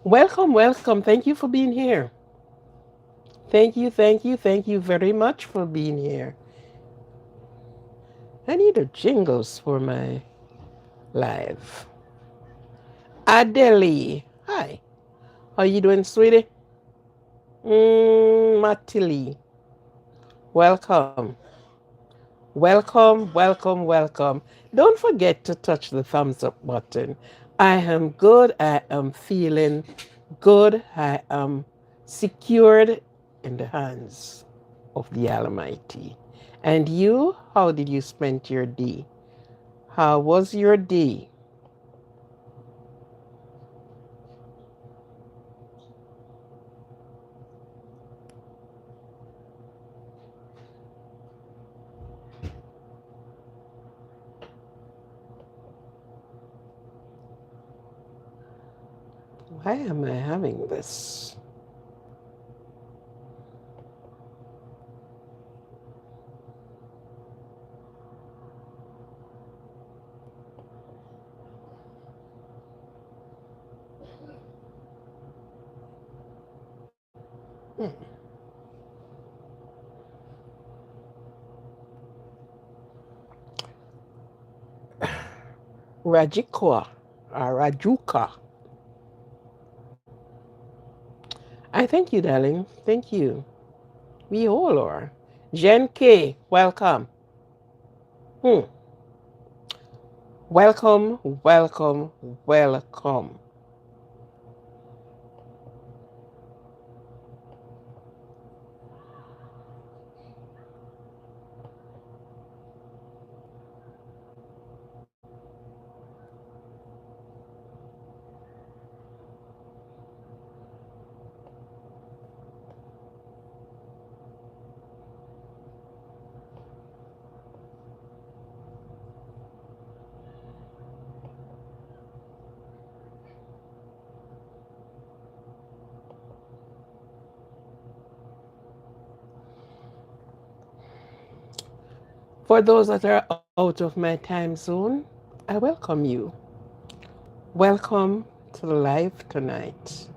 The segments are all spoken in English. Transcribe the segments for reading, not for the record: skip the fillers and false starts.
Welcome, welcome. Thank you for being here. Thank you very much for being here. I need a jingles for my live. Adeli, hi. How you doing, sweetie? Matili, welcome. Welcome. Don't forget to touch the thumbs up button. I am good. I am feeling good. I am secured in the hands of the Almighty. And you, how did you spend your day? How was your day? Why am I having this? Hmm. Rajikwa, Rajuka. I thank you, darling. Thank you. We all are. Jen K, welcome. Hmm. Welcome. For those that are out of my time zone, I welcome you. Welcome to the live tonight.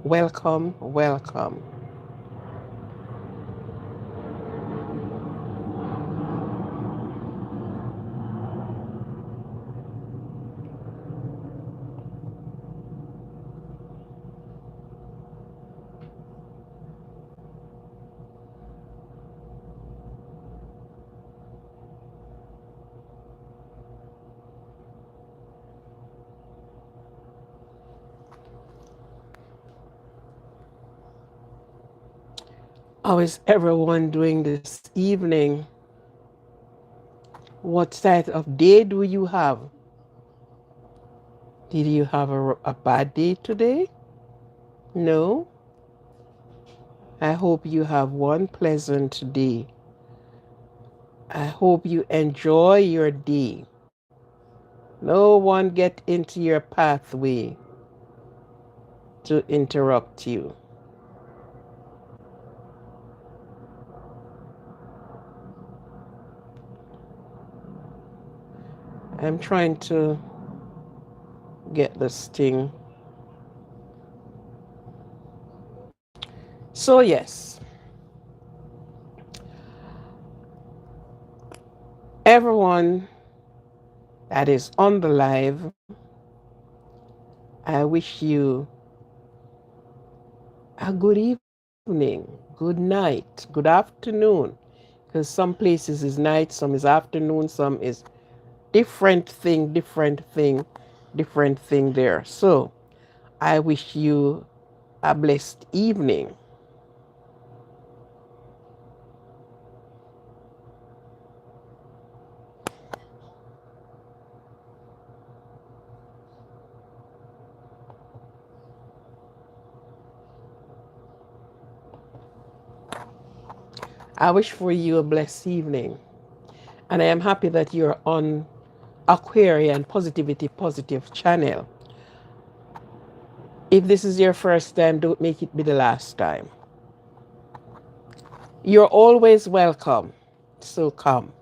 Welcome. How is everyone doing this evening? What type of day do you have? Did you have a bad day today? No? I hope you have one pleasant day. I hope you enjoy your day. No one get into your pathway to interrupt you. I'm trying to get this thing. So, yes, everyone that is on the live, I wish you a good evening, good night, good afternoon. Because some places is night, some is afternoon, some is different thing there. So, I wish you a blessed evening. I wish for you a blessed evening. And I am happy that you're on Aquarian Positivity Positive channel. If this is your first time, don't make it be the last time. You're always welcome. So come.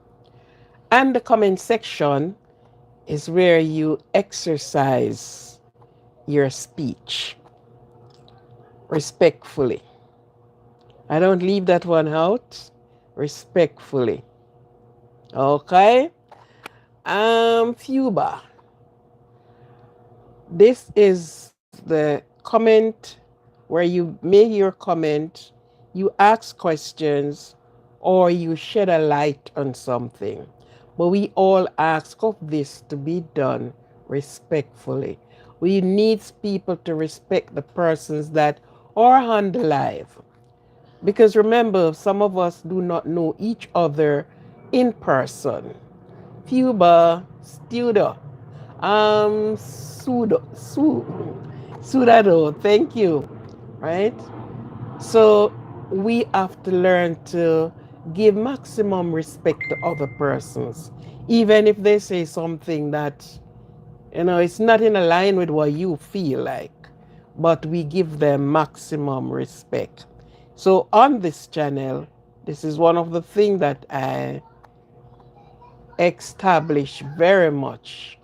And the comment section is where you exercise your speech. respectfully. I don't leave that one out. Respectfully. Okay? Fuba. This is the comment where you make your comment, you ask questions, or you shed a light on something. But we all ask of this to be done respectfully. We need people to respect the persons that are on the live. Because remember, some of us do not know each other in person. Cuba, Studio, Sudado, thank you, right? So we have to learn to give maximum respect to other persons, even if they say something that, it's not in line with what you feel like, but we give them maximum respect. So on this channel, this is one of the things that I establish very much,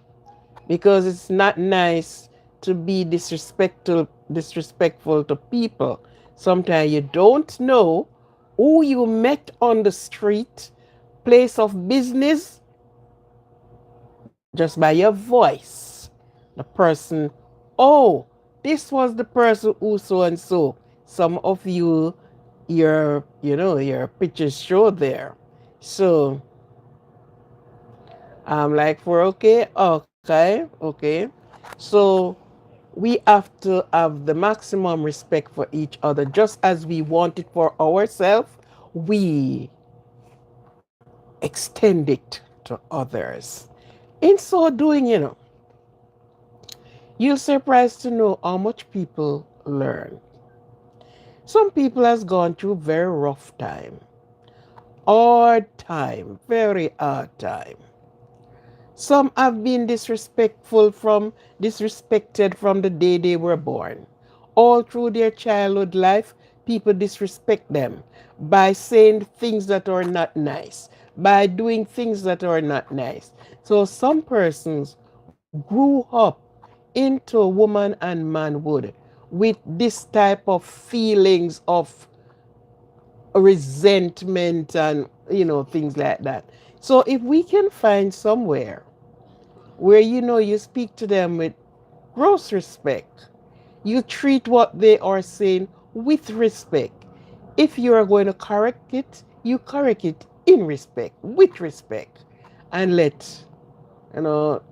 because it's not nice to be disrespectful to people. Sometimes you don't know who you met on the street, place of business, just by your voice. The person, oh, this was the person who so and so. Some of you, your pictures show there. So I'm like, for okay. So we have to have the maximum respect for each other, just as we want it for ourselves. We extend it to others. In so doing, you're surprised to know how much people learn. Some people has gone through very rough time, hard time, very hard time. Some have been disrespected from the day they were born. All through their childhood life, people disrespect them by saying things that are not nice, by doing things that are not nice. So some persons grew up into woman and manhood with this type of feelings of resentment and things like that. So if we can find somewhere where you speak to them with gross respect, you treat what they are saying with respect. If you are going to correct it, you correct it in respect, with respect, and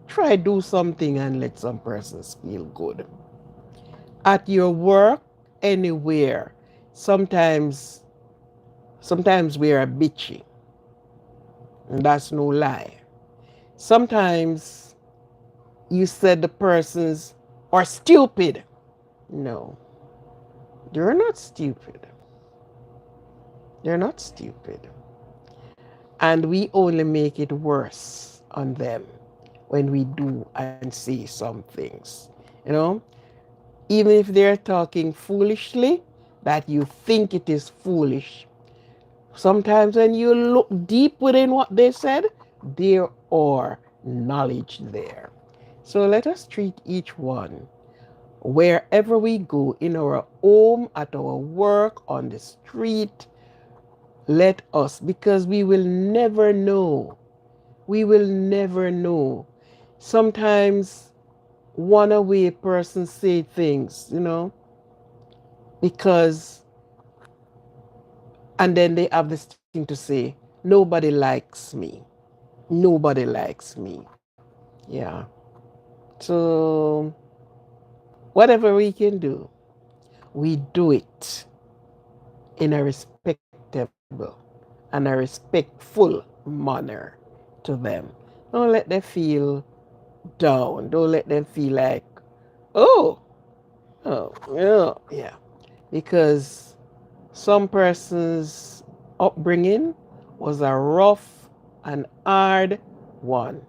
try do something and let some persons feel good. At your work, anywhere, sometimes sometimes we are bitchy, and that's no lie. Sometimes you said the persons are stupid. No, they're not stupid. They're not stupid. And we only make it worse on them when we do and say some things. You know, even if they're talking foolishly, that you think it is foolish. Sometimes when you look deep within what they said, there are knowledge there. So let us treat each one wherever we go, in our home, at our work, on the street. Let us, because we will never know. We will never know. Sometimes one away person say things, because, and then they have this thing to say, nobody likes me. Nobody likes me. Yeah. So whatever we can do, we do it in a respectable and a respectful manner to them. Don't let them feel down. Don't let them feel like, oh, yeah. Because some person's upbringing was a rough and hard one.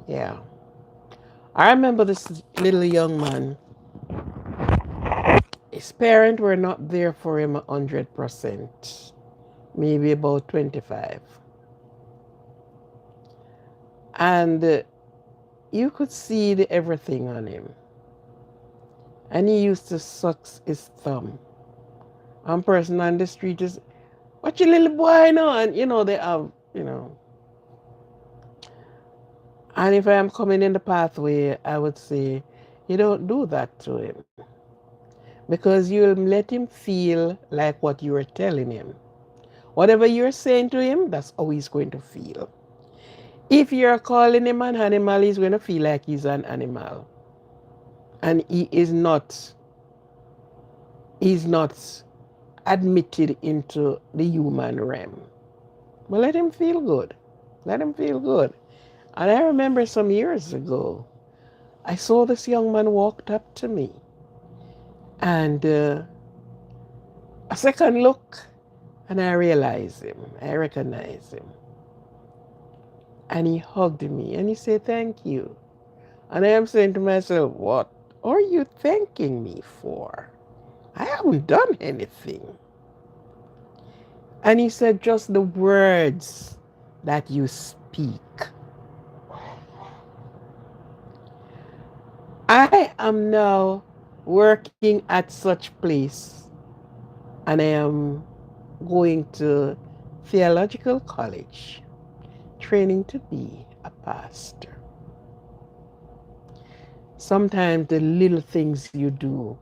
Yeah. I remember this little young man. His parents were not there for him 100%, maybe about 25. And you could see the everything on him. And he used to suck his thumb. One person on the street is, what you little boy know? And they have, and if I am coming in the pathway, I would say, you don't do that to him. Because you'll let him feel like what you are telling him. Whatever you're saying to him, that's how he's going to feel. If you're calling him an animal, he's going to feel like he's an animal. And he's not admitted into the human realm. But let him feel good. Let him feel good. And I remember some years ago, I saw this young man walked up to me. And a second look, and I realized him. I recognized him. And he hugged me and he said, thank you. And I am saying to myself, what are you thanking me for? I haven't done anything. And he said, just the words that you speak. I am now working at such place, and I am going to theological college, training to be a pastor. Sometimes the little things you do,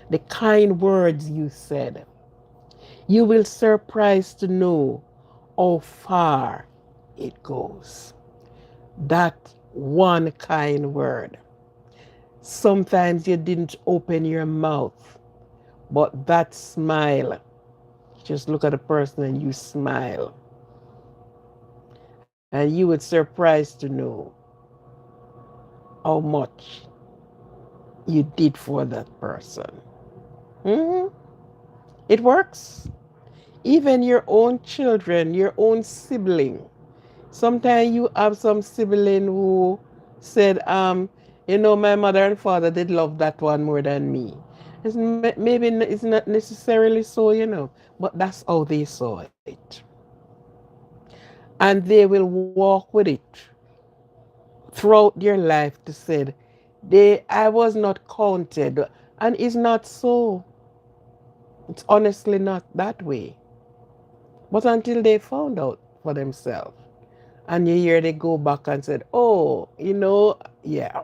the kind words you said, you will surprise to know how far it goes. That one kind word. Sometimes you didn't open your mouth, but that smile, just look at a person and you smile. And you would surprise to know how much you did for that person. Hmm. It works. Even your own children, your own sibling. Sometimes you have some sibling who said, my mother and father did love that one more than me. Maybe it's not necessarily so, but that's how they saw it. And they will walk with it throughout their life to say, I was not counted. And it's not so. It's honestly not that way. But until they found out for themselves. And you hear they go back and said, oh, yeah.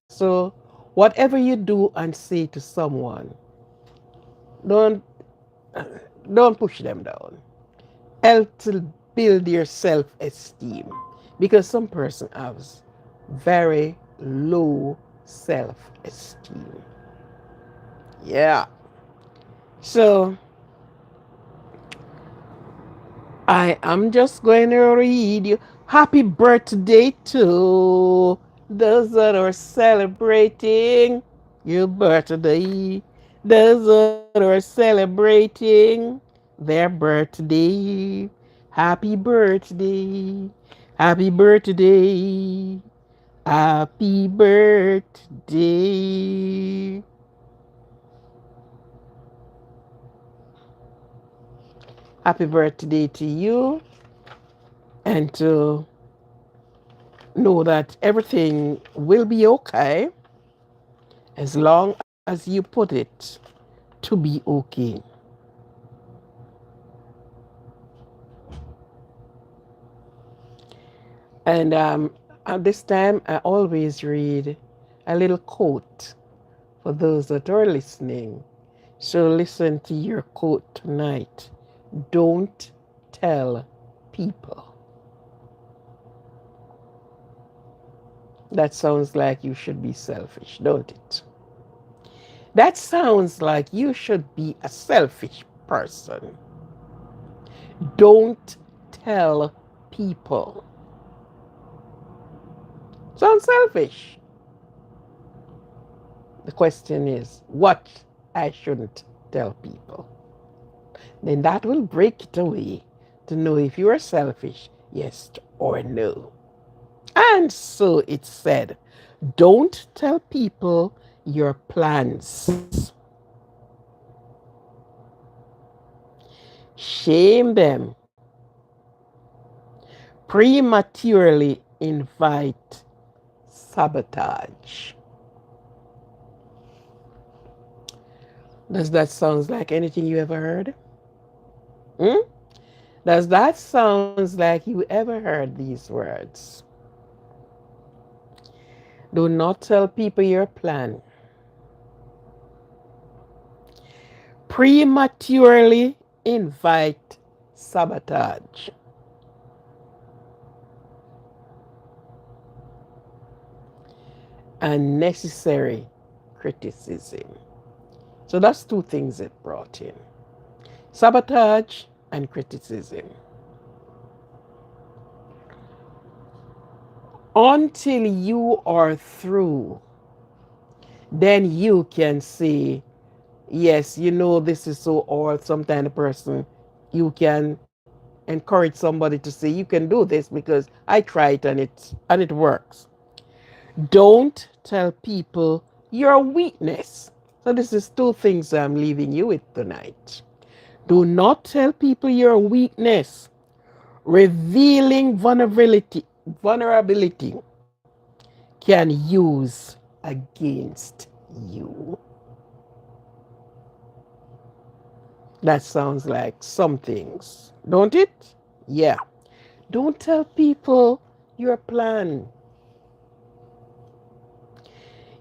So whatever you do and say to someone, don't don't push them down. Help to build your self-esteem. Because some person has very low self-esteem. Yeah. So I am just going to read you happy birthday to those that are celebrating your birthday. Those that are celebrating their birthday. Happy birthday. Happy birthday. Happy birthday. Happy birthday to you, and to know that everything will be okay as long as you put it to be okay. And at this time, I always read a little quote for those that are listening. So listen to your quote tonight. Don't tell people. That sounds like you should be selfish, don't it? That sounds like you should be a selfish person. Don't tell people. Sounds selfish. The question is what I shouldn't tell people. Then that will break it away to know if you are selfish, yes or no. And so it said, don't tell people your plans. Shame them. Prematurely invite sabotage. Does that sound like anything you ever heard? Hmm? Does that sound like you ever heard these words? Do not tell people your plan. Prematurely invite sabotage. Unnecessary criticism. So that's two things it brought in: sabotage and criticism. Until you are through, then you can say, yes, you know, this is so odd. Sometimes a person, you can encourage somebody to say, you can do this because I try it and it works. Don't tell people your weakness. So this is two things I'm leaving you with tonight. Do not tell people your weakness. Revealing vulnerability can use against you. That sounds like some things, don't it? Yeah. Don't tell people your plan.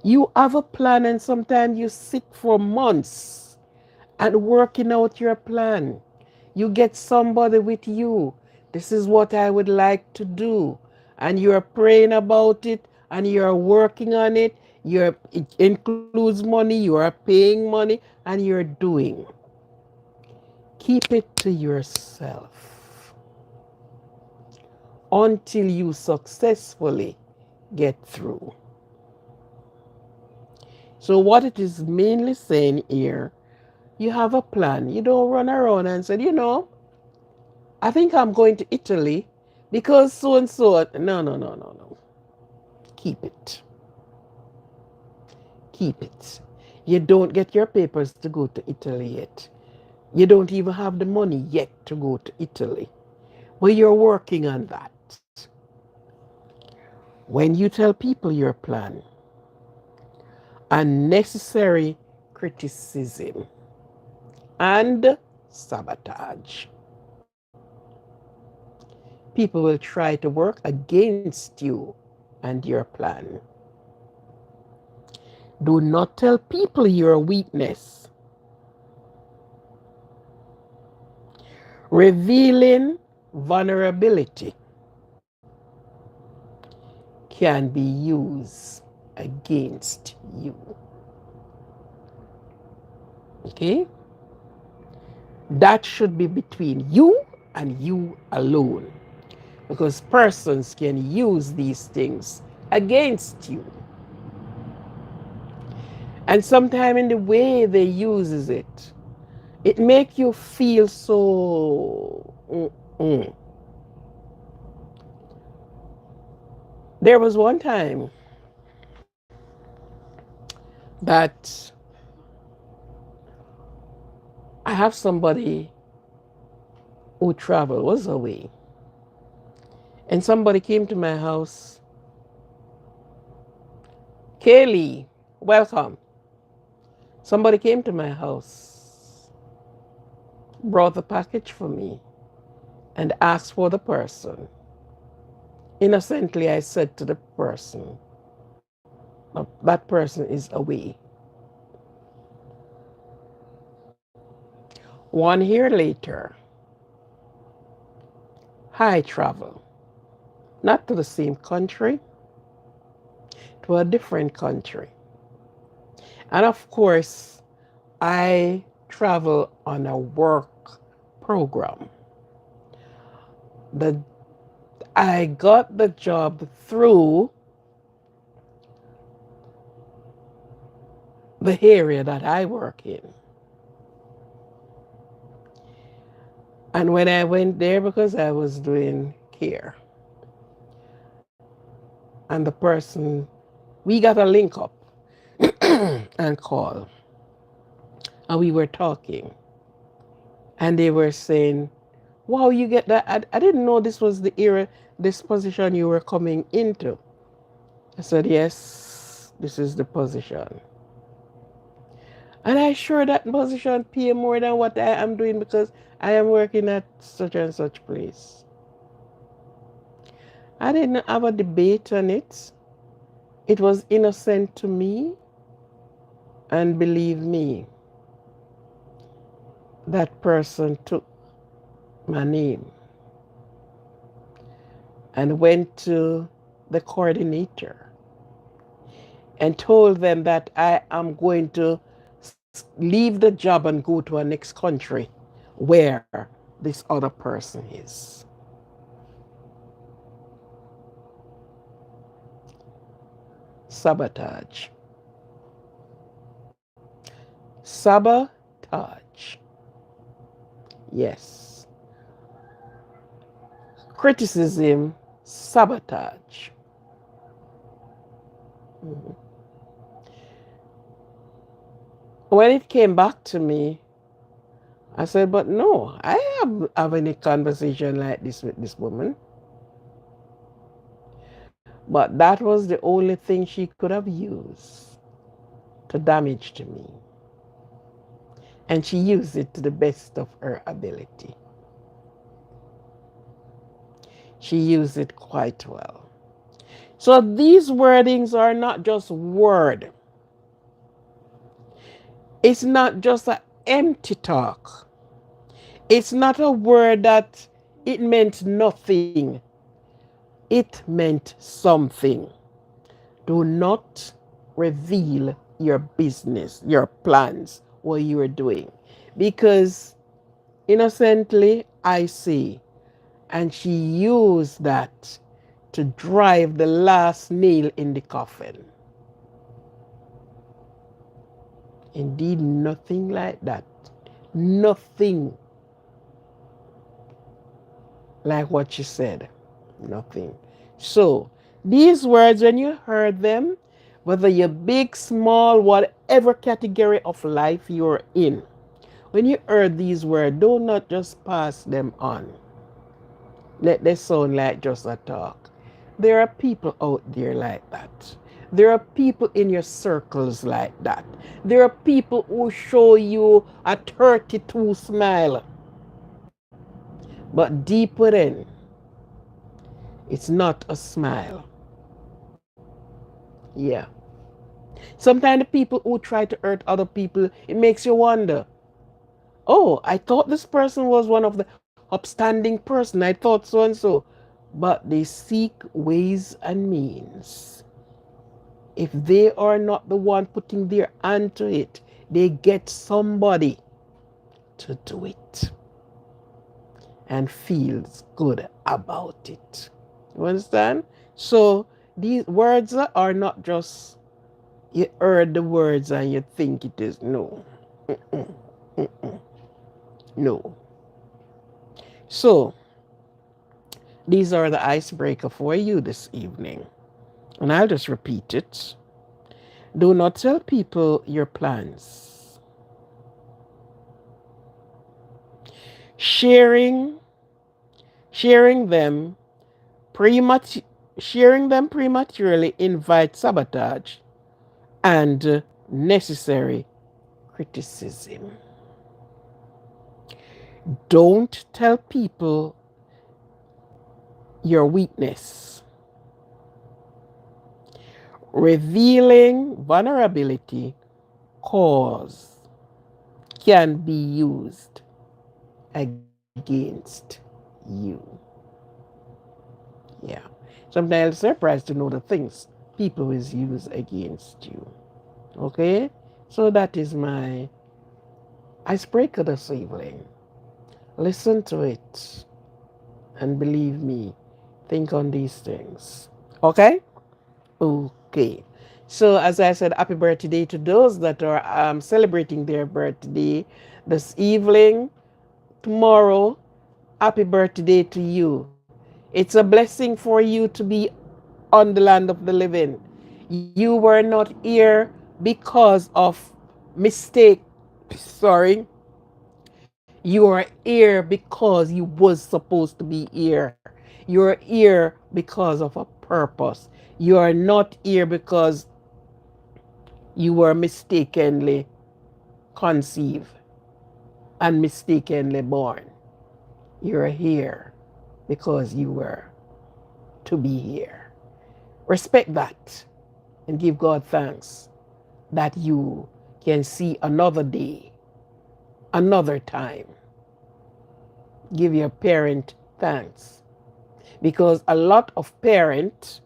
You have a plan, and sometimes you sit for months and working out your plan. You get somebody with you. This is what I would like to do. And you're praying about it and you're working on it. It includes money, you are paying money, and you're doing. Keep it to yourself until you successfully get through. So, what it is mainly saying here, you have a plan. You don't run around and say, I think I'm going to Italy because so and so. No, no, no, no, no. Keep it. Keep it. You don't get your papers to go to Italy yet. You don't even have the money yet to go to Italy. But you're working on that. When you tell people your plan, unnecessary criticism and sabotage. People will try to work against you and your plan. Do not tell people your weakness. Revealing vulnerability can be used against you. Okay? That should be between you and you alone, because persons can use these things against you. And sometimes in the way they uses it, it make you feel so. There was one time that I have somebody who traveled, was away, and somebody came to my house. Kaylee, welcome. Somebody came to my house, brought the package for me, and asked for the person. Innocently, I said to the person, that person is away. 1 year later, I travel, not to the same country, to a different country. And of course, I travel on a work program. The I got the job through the area that I work in. And when I went there, because I was doing care, and the person, we got a link up and call, and we were talking, and they were saying, wow, you get that? I didn't know this was the era, this position you were coming into. I said, yes, this is the position. And I sure that position pay more than what I am doing because I am working at such and such place. I didn't have a debate on it. It was innocent to me. And believe me, that person took my name and went to the coordinator and told them that I am going to leave the job and go to a next country where this other person is. Sabotage. Sabotage. Yes. Criticism, sabotage. Mhm. When it came back to me, I said, but no, I have any conversation like this with this woman. But that was the only thing she could have used to damage to me. And she used it to the best of her ability. She used it quite well. So these wordings are not just word. It's not just an empty talk. It's not a word that it meant nothing. It meant something. Do not reveal your business, your plans, what you are doing. Because innocently, I say, and she used that to drive the last nail in the coffin. Indeed, nothing like that. Nothing like what she said. Nothing. So, these words, when you heard them, whether you're big, small, whatever category of life you're in, when you heard these words, do not just pass them on. Let they sound like just a talk. There are people out there like that. There are people in your circles like that. There are people who show you a 32 smile, but deep within, it's not a smile. Yeah. Sometimes the people who try to hurt other people, it makes you wonder, oh, I thought this person was one of the upstanding person. I thought so and so. But they seek ways and means. If they are not the one putting their hand to it, they get somebody to do it and feels good about it. You understand? So these words are not just you heard the words and you think it is. No. Mm-mm. Mm-mm. No. So these are the icebreaker for you this evening. And I'll just repeat it. Do not tell people your plans. Sharing sharing them prematurely sharing them prematurely invites sabotage and necessary criticism. Don't tell people your weakness. Revealing vulnerability cause can be used against you. Yeah. Sometimes I'm surprised to know the things people will use against you. Okay? So that is my icebreaker this evening. Listen to it and believe me, think on these things. Okay? Okay. So, as I said, happy birthday to those that are celebrating their birthday this evening, tomorrow. Happy birthday to you. It's a blessing for you to be on the land of the living. You were not here because of mistake. Sorry. You are here because you was supposed to be here. You're here because of a purpose. You are not here because you were mistakenly conceived and mistakenly born. You're here because you were to be here. Respect that and give God thanks that you can see another day, another time. Give your parent thanks because a lot of parents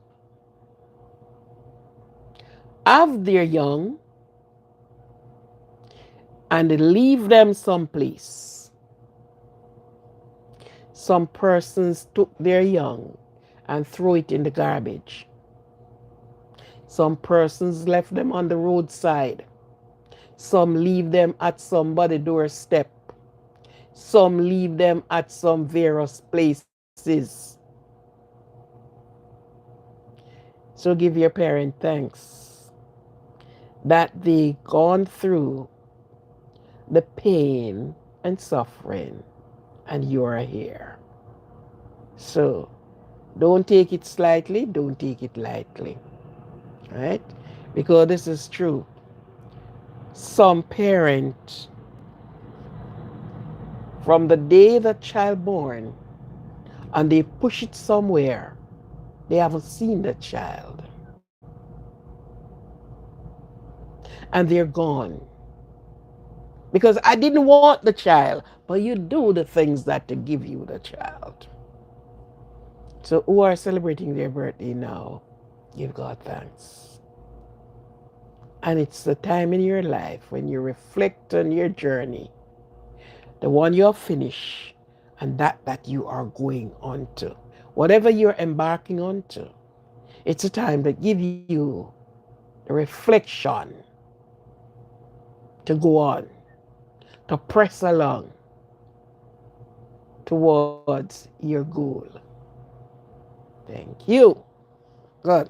have their young and leave them someplace. Some persons took their young and throw it in the garbage. Some persons left them on the roadside. Some leave them at somebody's doorstep. Some leave them at some various places. So give your parent thanks that they gone through the pain and suffering and you are here. So don't take it slightly, don't take it lightly. Right? Because this is true. Some parent, from the day the child born, and they push it somewhere, they haven't seen the child. And they're gone. Because I didn't want the child, but you do the things that to give you the child. So who are celebrating their birthday now, give God thanks. And it's the time in your life when you reflect on your journey, the one you're finished, and that you are going on to. Whatever you're embarking on to, it's a time that give you the reflection to go on, to press along towards your goal. Thank you. Good.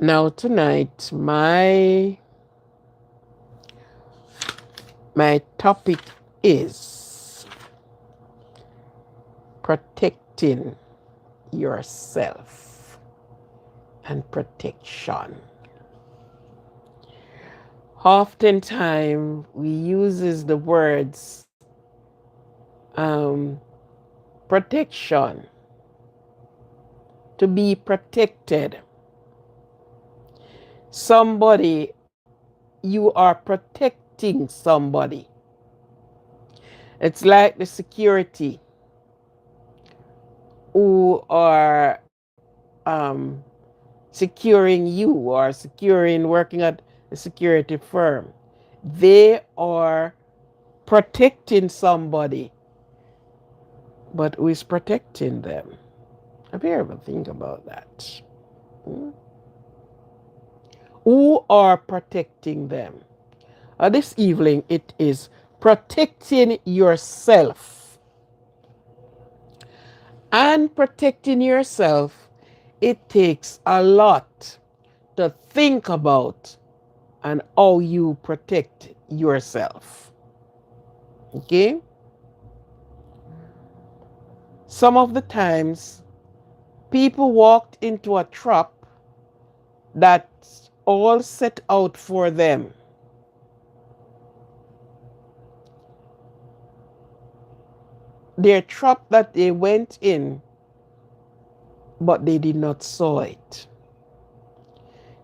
Now tonight, my topic is protecting yourself and protection. Oftentimes we uses the words protection, to be protected. Somebody, you are protecting somebody. It's like the security who are securing you or working at a security firm. They are protecting somebody, but who is protecting them? Have you ever think about that? Who are protecting them? This evening it is protecting yourself. And protecting yourself, it takes a lot to think about and how you protect yourself. Okay? Some of the times, people walked into a trap that's all set out for them. Their trap that they went in, but they did not saw it.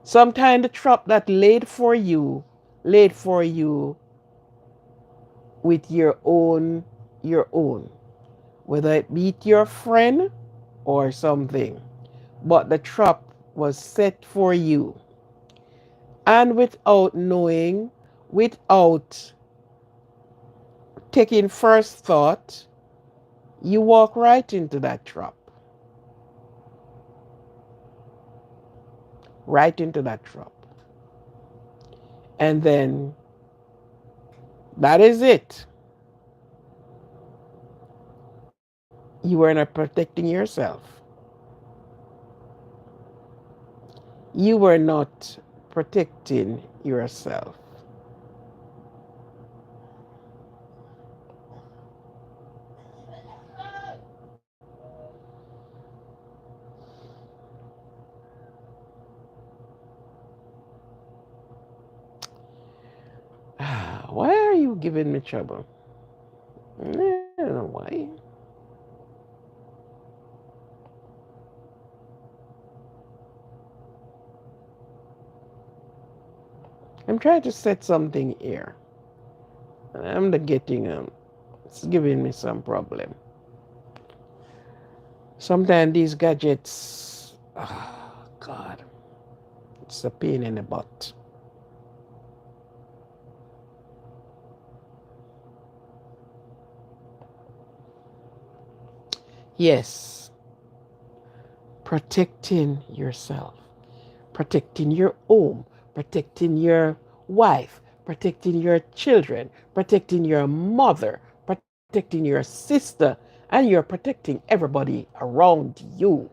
Sometimes the trap that laid for you with your own, whether it be your friend or something. But the trap was set for you. And without knowing, without taking first thought, you walk right into that trap. Right into that trap. And then that is it. You were not protecting yourself. You were not protecting yourself. you giving me trouble? I don't know why. I'm trying to set something here. I'm not getting it's giving me some problem. Sometimes these gadgets, oh God, it's a pain in the butt. Yes, protecting yourself, protecting your home, protecting your wife, protecting your children, protecting your mother, protecting your sister, and you're protecting everybody around you.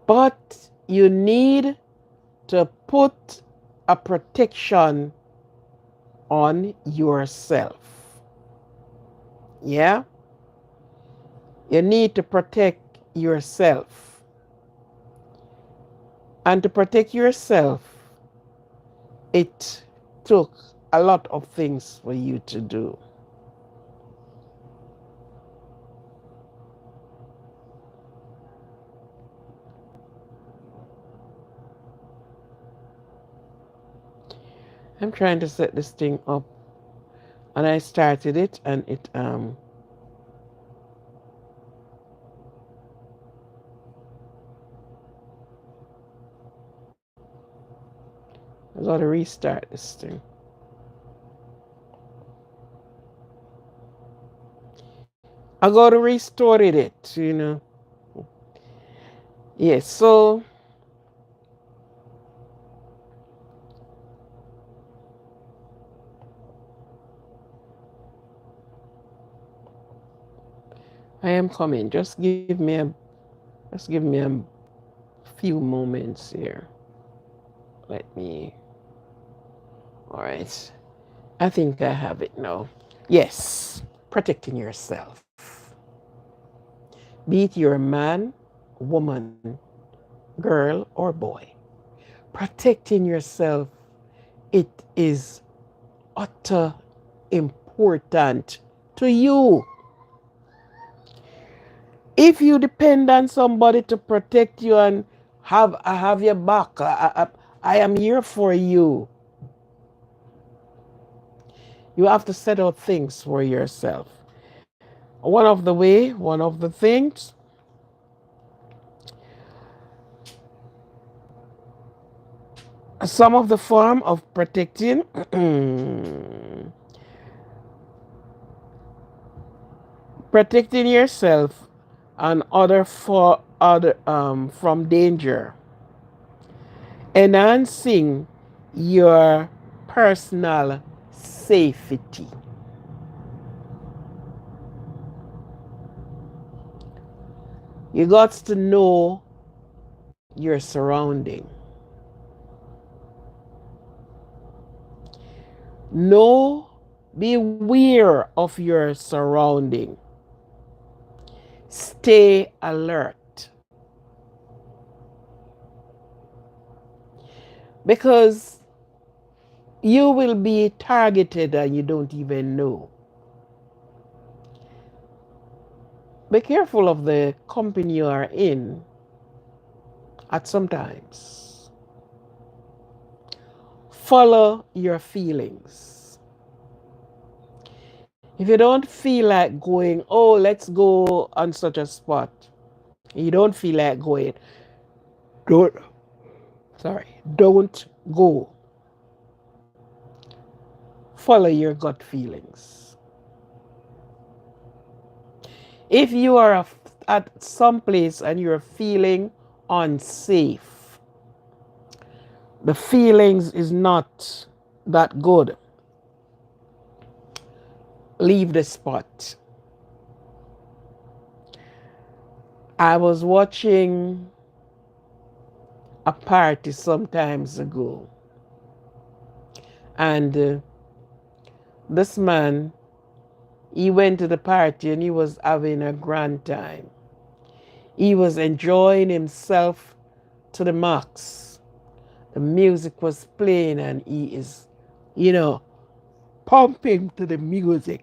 But you need to put a protection on yourself. Yeah? You need to protect yourself. And to protect yourself, it took a lot of things for you to do. I'm trying to set this thing up, and I started it, and it I gotta restart this thing. I gotta restore it. Yes, so I am coming. Just give me a few moments here. Let me. All right. I think I have it now. Yes, protecting yourself. Be it you're a man, woman, girl, or boy. Protecting yourself, it is utter important to you. If you depend on somebody to protect you and have your back, I am here for you. You have to set out things for yourself. One of the things, some of the form of protecting protecting yourself and other for other from danger, enhancing your personal safety. You got to know your surrounding. Know, be aware of your surrounding. Stay alert. Because you will be targeted and you don't even know. Be careful of the company you are in at some times. Follow your feelings. If you don't feel like going, oh, let's go on such a spot, you don't feel like going, don't, don't go. Follow your gut feelings. If you are at some place and you're feeling unsafe, the feelings is not that good, leave the spot. I was watching a party sometimes ago, and this man, he went to the party and he was having a grand time. He was enjoying himself to the max. The music was playing and he is you know, pumping to the music.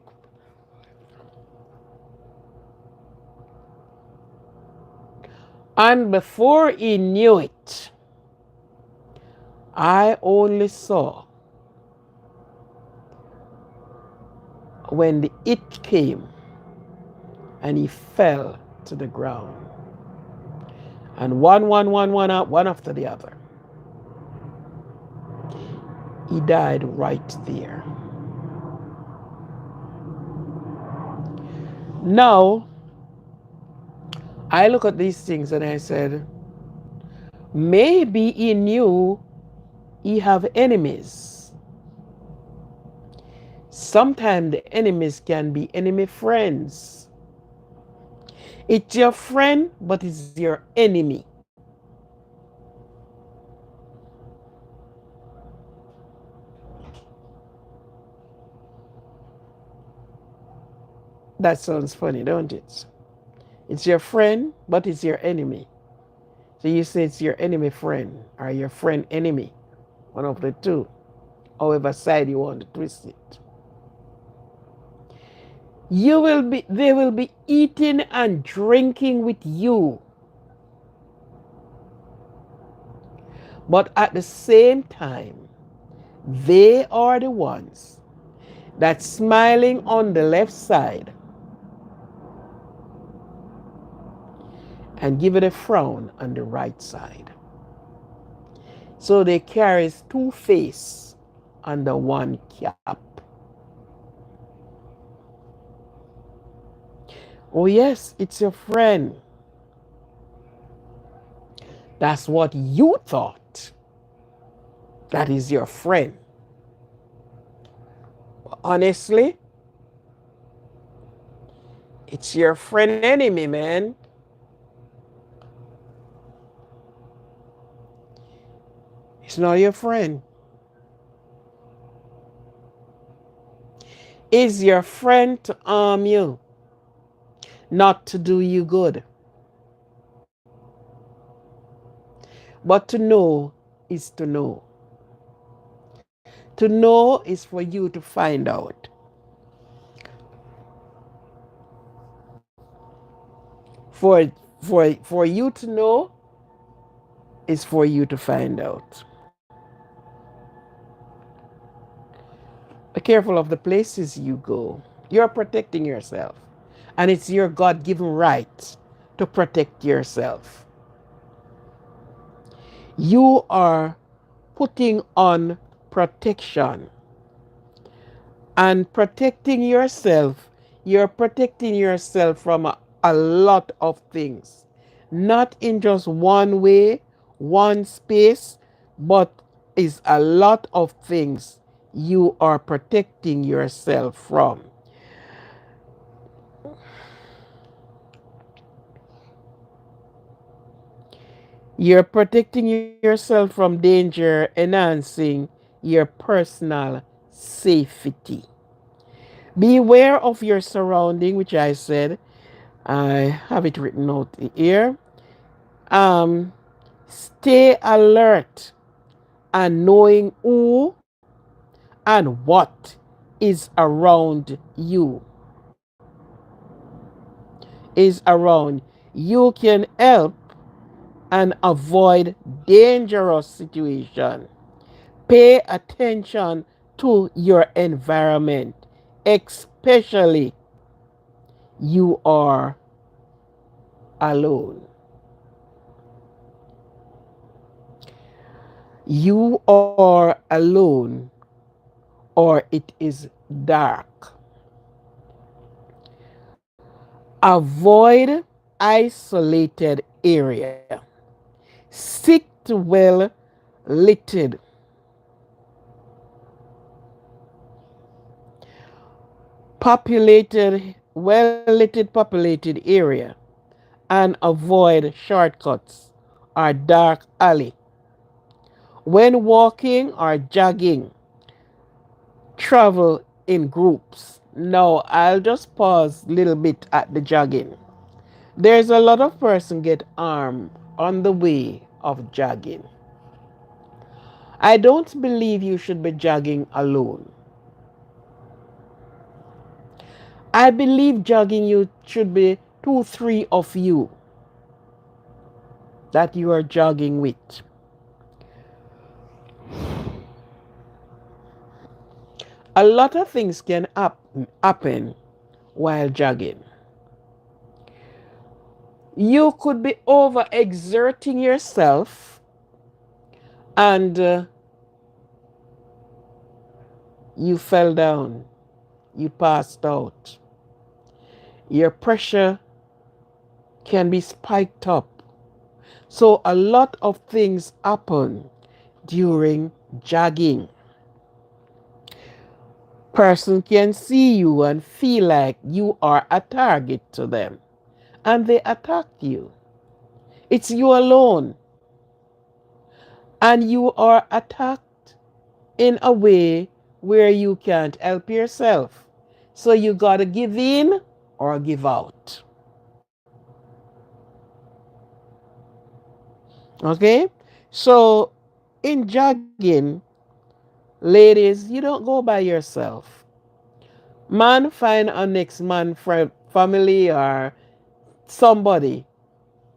And before he knew it, I only saw when the it came and he fell to the ground. And one after the other. He died right there. Now, I look at these things and I said, maybe he knew he have enemies. Sometimes the enemies can be enemy friends. It's your friend, but it's your enemy. That sounds funny, don't it? It's your friend, but it's your enemy. So you say it's your enemy friend or your friend enemy, one of the two, however side you want to twist it. They will be eating and drinking with you. But at the same time, they are the ones that smiling on the left side and give it a frown on the right side. So they carries two faces under one cap. Oh yes, it's your friend. That's what you thought. That is your friend. Honestly, it's your friend enemy, man. It's not your friend. It's your friend to harm you, not to do you good. But to know is to know. To know is for you to find out. For, for you to know is for you to find out. Be careful of the places you go. You're protecting yourself. And it's your God given right to protect yourself. You are putting on protection and protecting yourself. You're protecting yourself from a lot of things, not in just one way, one space, but is a lot of things you are protecting yourself from. You're protecting yourself from danger, enhancing your personal safety. Beware of your surrounding, which I said. I have it written out here. Stay alert and knowing who and what is around you. Is around. You can help and avoid dangerous situations. Pay attention to your environment, especially you are alone. You are alone or it is dark. Avoid isolated area. Stick to well lit, populated area and avoid shortcuts or dark alley. When walking or jogging, travel in groups. Now, I'll just pause a little bit at the jogging. There's a lot of person get armed on the way of jogging. I don't believe you should be jogging alone. I believe jogging you should be two, three of you that you are jogging with. A lot of things can happen while jogging. You could be overexerting yourself and you fell down, you passed out. Your pressure can be spiked up. So a lot of things happen during jogging. Person can see you and feel like you are a target to them and they attack you. It's you alone and you are attacked in a way where you can't help yourself. So you got to give in or give out. Okay? So in jogging, ladies, you don't go by yourself. Man find a next man, friend, family, or somebody,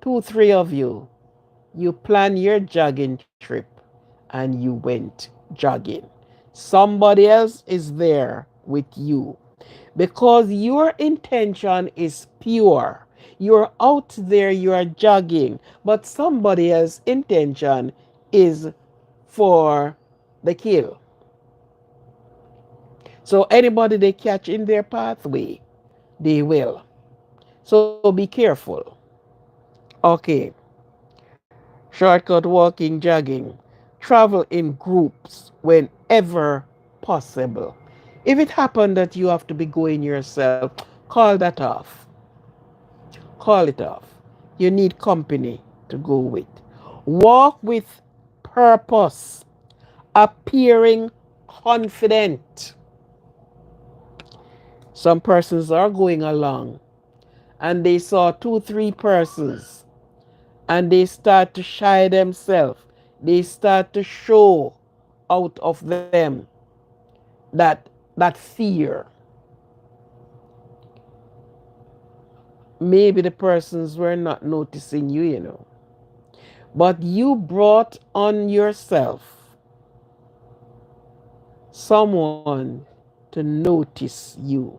two, three of you. You plan your jogging trip and you went jogging. Somebody else is there with you because your intention is pure. You're out there, you're jogging, but somebody else's intention is for the kill. So anybody they catch in their pathway, they will. So be careful. Okay. Shortcut walking, jogging. Travel in groups whenever possible. If it happened that you have to be going yourself, call that off. Call it off. You need company to go with. Walk with purpose, appearing confident. Some persons are going along and they saw two, three persons and they start to shy themselves. They start to show out of them that fear. Maybe the persons were not noticing you, you know. But you brought on yourself someone to notice you.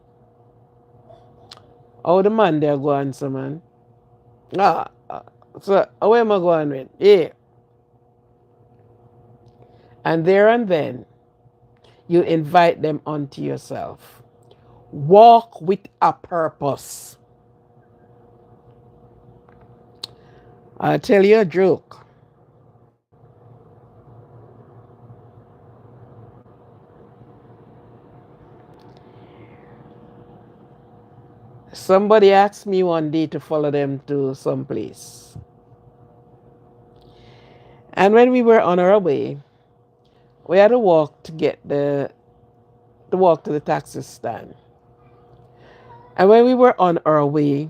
How the man there go answer, man? So where am I going with? Yeah. And there and then you invite them onto yourself. Walk with a purpose. I'll tell you a joke. Somebody asked me one day to follow them to some place. And when we were on our way, we had to walk to walk to the taxi stand. And when we were on our way,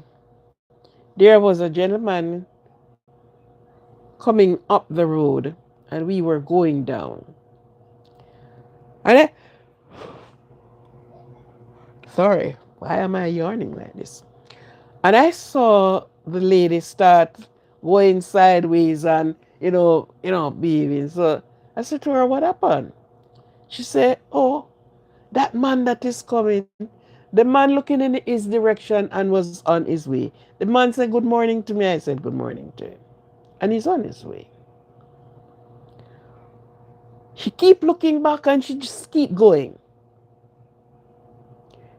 there was a gentleman coming up the road and we were going down. And sorry, why am I yawning like this? And I saw the lady start going sideways and behaving. So I said to her, "What happened?" She said, "Oh, that man that is coming." The man looking in his direction and was on his way. The man said good morning to me. I said good morning to him. And he's on his way. She keep looking back and she just keep going.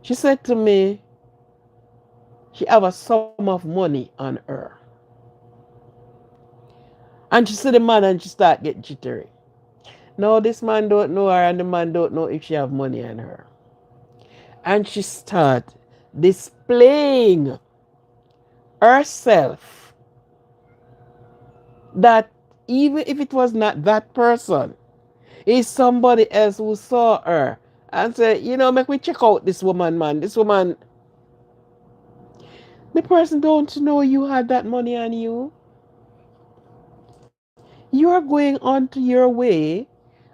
She said to me, she have a sum of money on her. And she said the man and she start get jittery. No, this man don't know her and the man don't know if she have money on her. And she start displaying herself that even if it was not that person, it's somebody else who saw her and said, make me check out this woman, man. This woman, the person don't know you had that money on you. You're going on to your way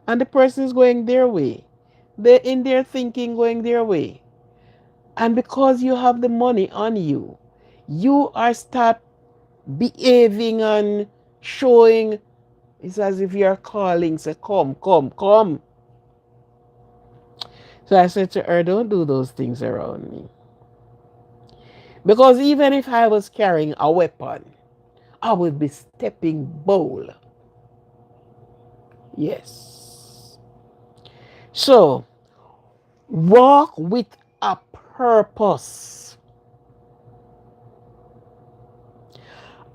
and the person is going their way. They're in their thinking going their way. And because you have the money on you, you are start behaving and showing. It's as if you're calling, say, come, come, come. So I said to her, don't do those things around me. Because even if I was carrying a weapon, I would be stepping bold. Yes. So walk with a purpose.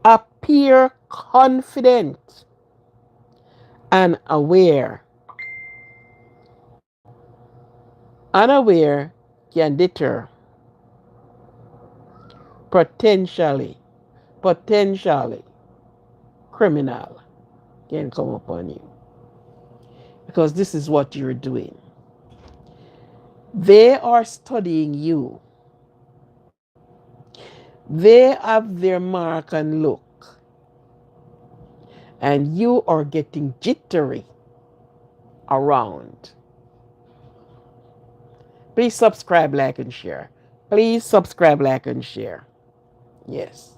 Appear confident and aware. Unaware can deter potentially criminal can come upon you because this is what you're doing. They are studying you. They have their mark and look, and you are getting jittery around. Please subscribe, like, and share. Please subscribe, like, and share. Yes.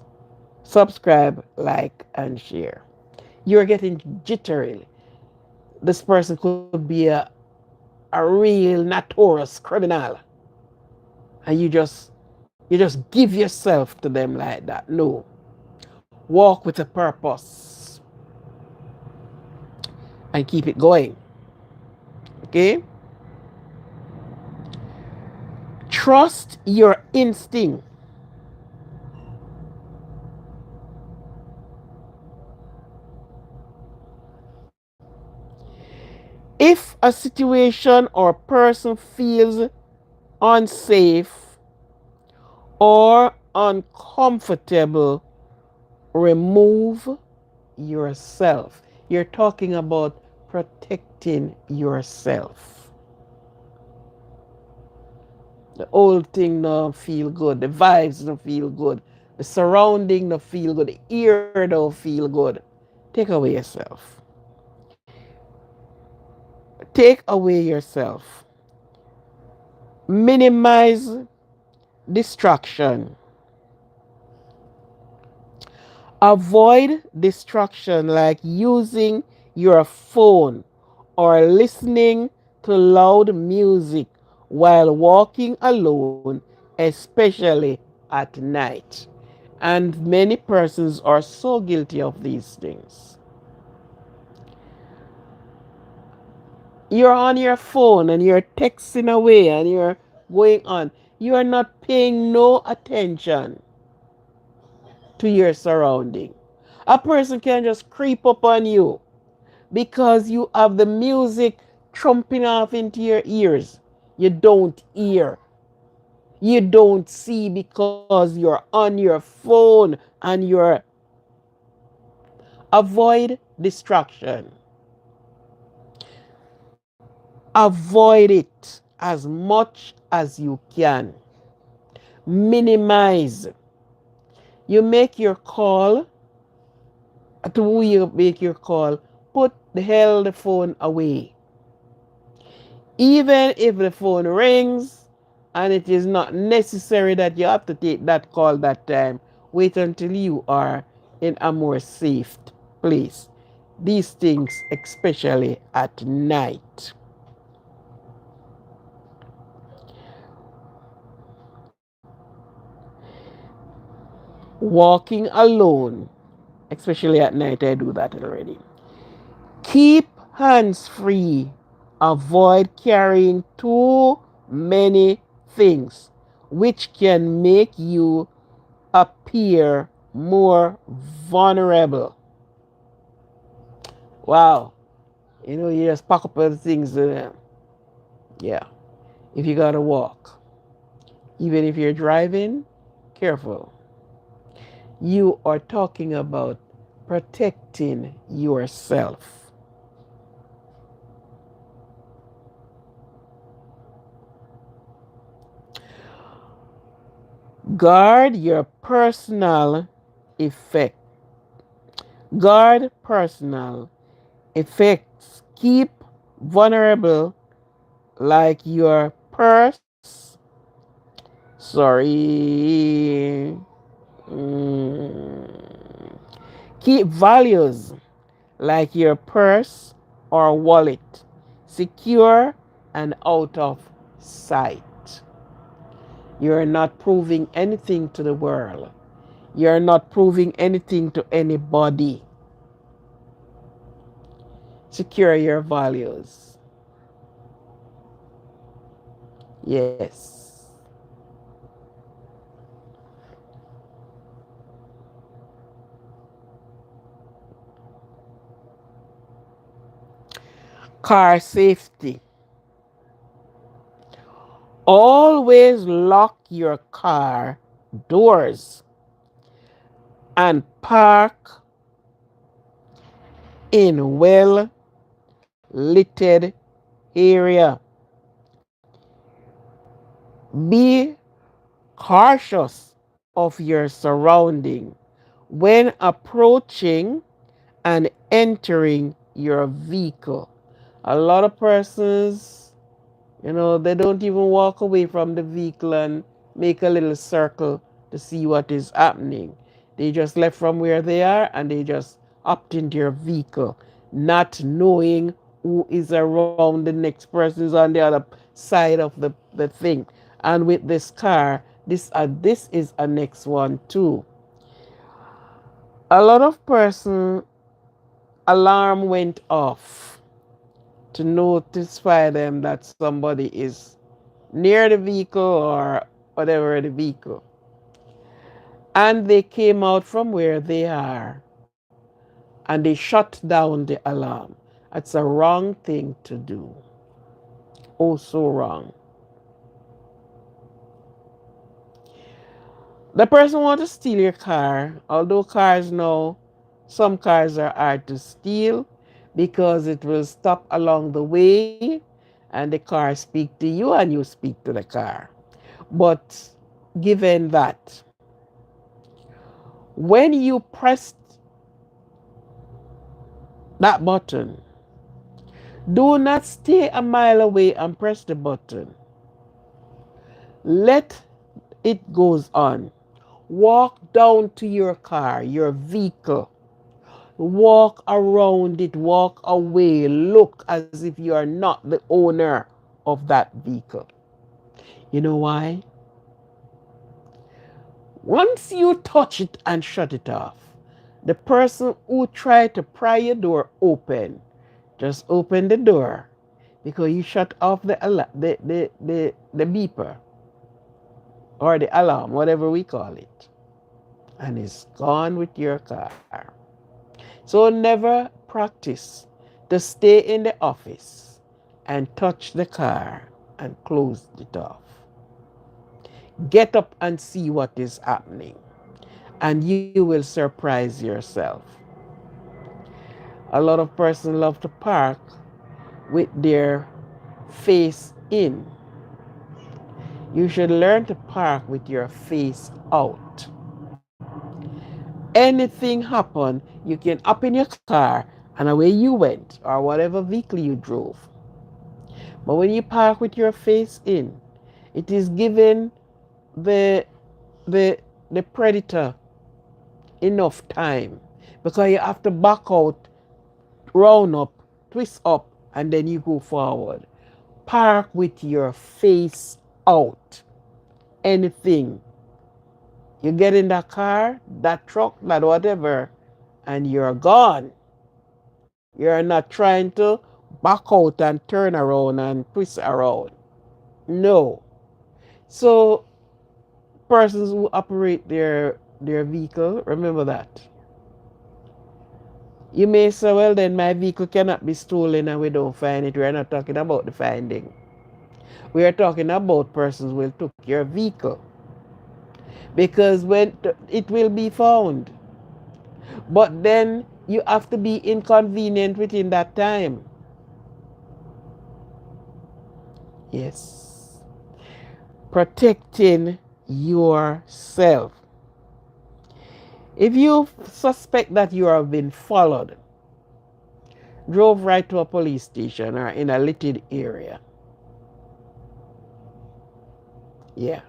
Subscribe, like, and share. You're getting jittery. This person could be a real notorious criminal. And you just give yourself to them like that. No. Walk with a purpose and keep it going. Okay? Trust your instinct. If a situation or person feels unsafe or uncomfortable, remove yourself. You're talking about protecting yourself. The old thing don't feel good. The vibes don't feel good. The surrounding don't feel good. The ear don't feel good. Take away yourself. Take away yourself. Minimize distraction. Avoid distraction like using your phone or listening to loud music while walking alone, especially at night. And many persons are so guilty of these things. You're on your phone and you're texting away and you're going on. You are not paying no attention to your surrounding. A person can just creep up on you because you have the music trumping off into your ears. You don't hear. You don't see because you're on your phone and you're avoid distraction. Avoid it as much as you can. Minimize. You make your call. To who you make your call, put the phone away. Even if the phone rings and it is not necessary that you have to take that call that time, wait until you are in a more safe place. These things, especially at night. Walking alone, especially at night, I do that already. Keep hands free. Avoid carrying too many things, which can make you appear more vulnerable. Wow. You just pack up the things. Yeah. If you gotta walk, even if you're driving, careful. You are talking about protecting yourself. Guard your personal effect. Guard personal effects. Keep vulnerable like your purse. Sorry. Mm. Keep values like your purse or wallet secure and out of sight. You're not proving anything to the world. You're not proving anything to anybody. Secure your values. Yes. Car safety. Always lock your car doors and park in well lit area. Be cautious of your surrounding when approaching and entering your vehicle. A lot of persons, they don't even walk away from the vehicle and make a little circle to see what is happening. They just left from where they are and they just opt into your vehicle, not knowing who is around, the next person is on the other side of the thing. And with this car, this is a next one too. A lot of person alarm went off to notify them that somebody is near the vehicle or whatever the vehicle. And they came out from where they are and they shut down the alarm. That's a wrong thing to do. Oh, so wrong. The person want to steal your car, although cars now, some cars are hard to steal because it will stop along the way and the car speak to you and you speak to the car. But given that, when you press that button, do not stay a mile away and press the button. Let it goes on. Walk down to your car, your vehicle. Walk around it, walk away. Look as if you are not the owner of that vehicle. You know why? Once you touch it and shut it off, the person who tried to pry your door open, just open the door because you shut off the beeper or the alarm, whatever we call it, and it's gone with your car. So never practice to stay in the office and touch the car and close it off. Get up and see what is happening, and you will surprise yourself. A lot of persons love to park with their face in. You should learn to park with your face out. Anything happen, you can up in your car and away you went, or whatever vehicle you drove. But when you park with your face in, it is giving the the the predator enough time because you have to back out, round up, twist up, and then you go forward. Park with your face out. Anything. You get in that car, that truck, that whatever, and you're gone. You're not trying to back out and turn around and twist around. No. So persons who operate their vehicle, remember that. You may say, well, then my vehicle cannot be stolen and we don't find it. We're not talking about the finding. We are talking about persons who took your vehicle. Because when it will be found. But then you have to be inconvenient within that time. Yes. Protecting yourself. If you suspect that you are being followed, drove right to a police station or in a littered area. Yeah.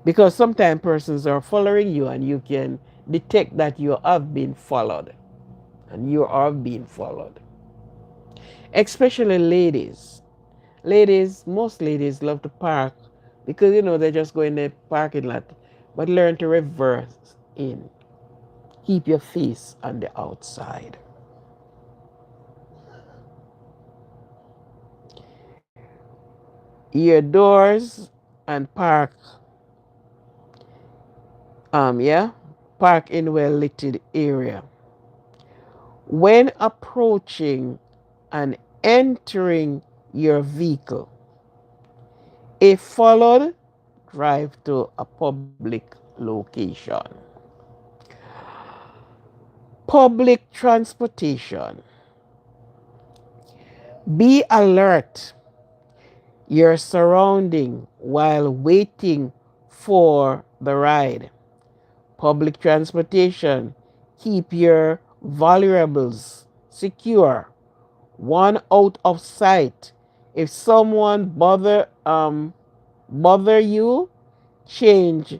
Because sometimes persons are following you and you can detect that you have been followed and you are being followed. Especially ladies. Most ladies love to park because they just go in the parking lot, but learn to reverse in. Keep your face on the outside. Your doors and yeah, park in well lit area. When approaching and entering your vehicle, if followed, drive to a public location. Public transportation. Be alert your surrounding while waiting for the ride. Public transportation. Keep your valuables secure. One out of sight. If someone bother you, change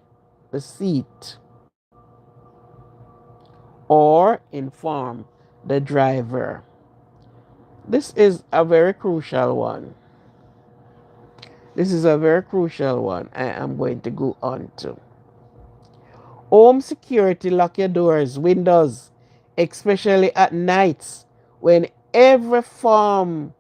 the seat or inform the driver. This is a very crucial one. This is a very crucial one I am going to go on to. Home security, lock your doors, windows, especially at nights when every form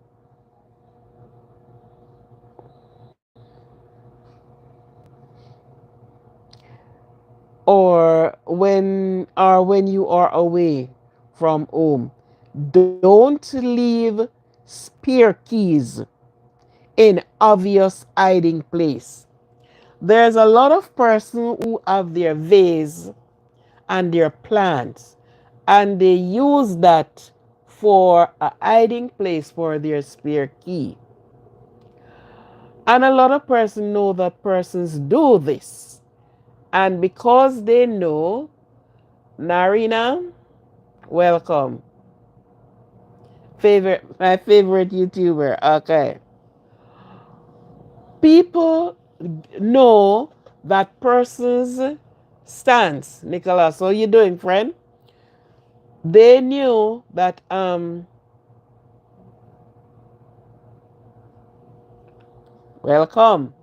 or when you are away from home. Don't leave spare keys in obvious hiding place. There's a lot of person who have their vase and their plants and they use that for a hiding place for their spare key. And a lot of persons know that persons do this. And because they know, Narina, welcome. My favorite YouTuber. Okay. People know that person's stance. Nicholas, how you doing, friend? They knew that welcome.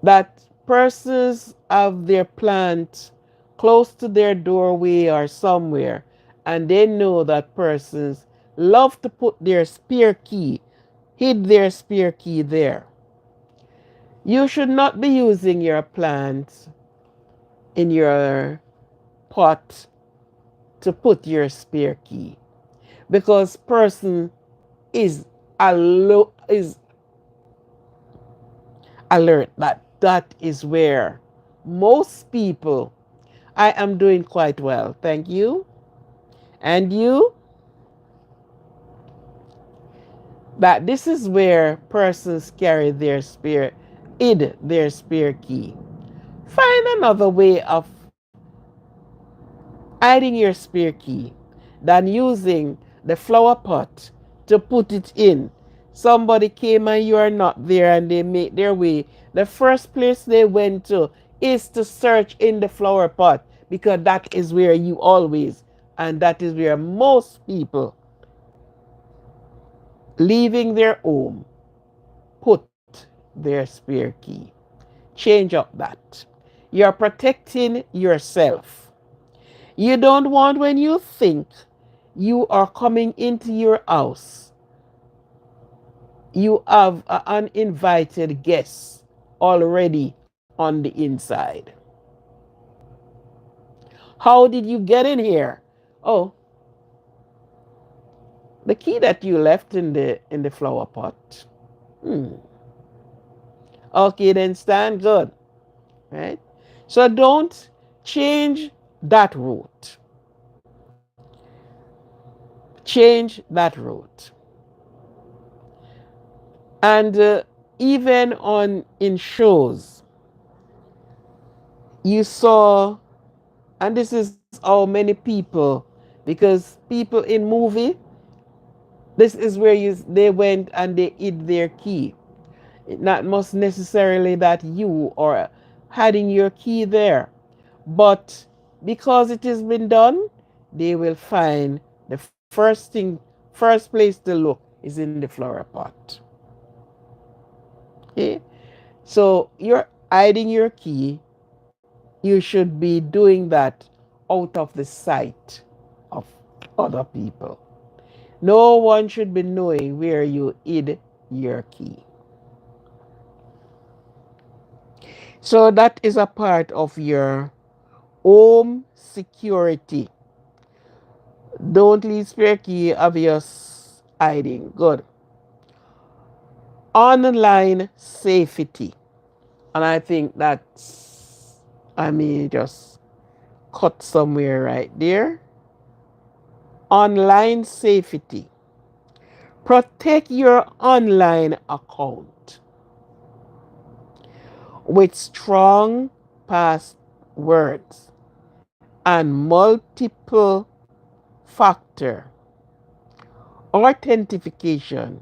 That persons have their plant close to their doorway or somewhere, and they know that persons love to put their spare key, hid their spare key there. You should not be using your plant in your pot to put your spare key because person is is alert that that is where most people. I am doing quite well, thank you. And you? That this is where persons carry hid their spare key. Find another way of hiding your spare key than using the flower pot to put it in. Somebody came and you are not there and they make their way. The first place they went to is to search in the flower pot because that is where you always, and that is where most people leaving their home put their spare key. Change up that. You're protecting yourself. You don't want when you think you are coming into your house, you have an uninvited guest already on the inside. How did you get in here? Oh, the key that you left in the flower pot. Okay, then stand good, right? So don't change that route. Change that route. And even in shows, you saw, and this is how many people Because people in movie, this is where they went and they hid their key. It not must necessarily that you are hiding your key there, but because it has been done, they will find the first place to look is in the flower pot. Okay? So you're hiding your key. You should be doing that out of the sight of other people. No one should be knowing where you hid your key. So that is a part of your home security. Don't leave spare key obvious hiding. Good. Online safety. And I think that's, I may just cut somewhere right there. Online safety. Protect your online account with strong passwords and multiple factor authentication.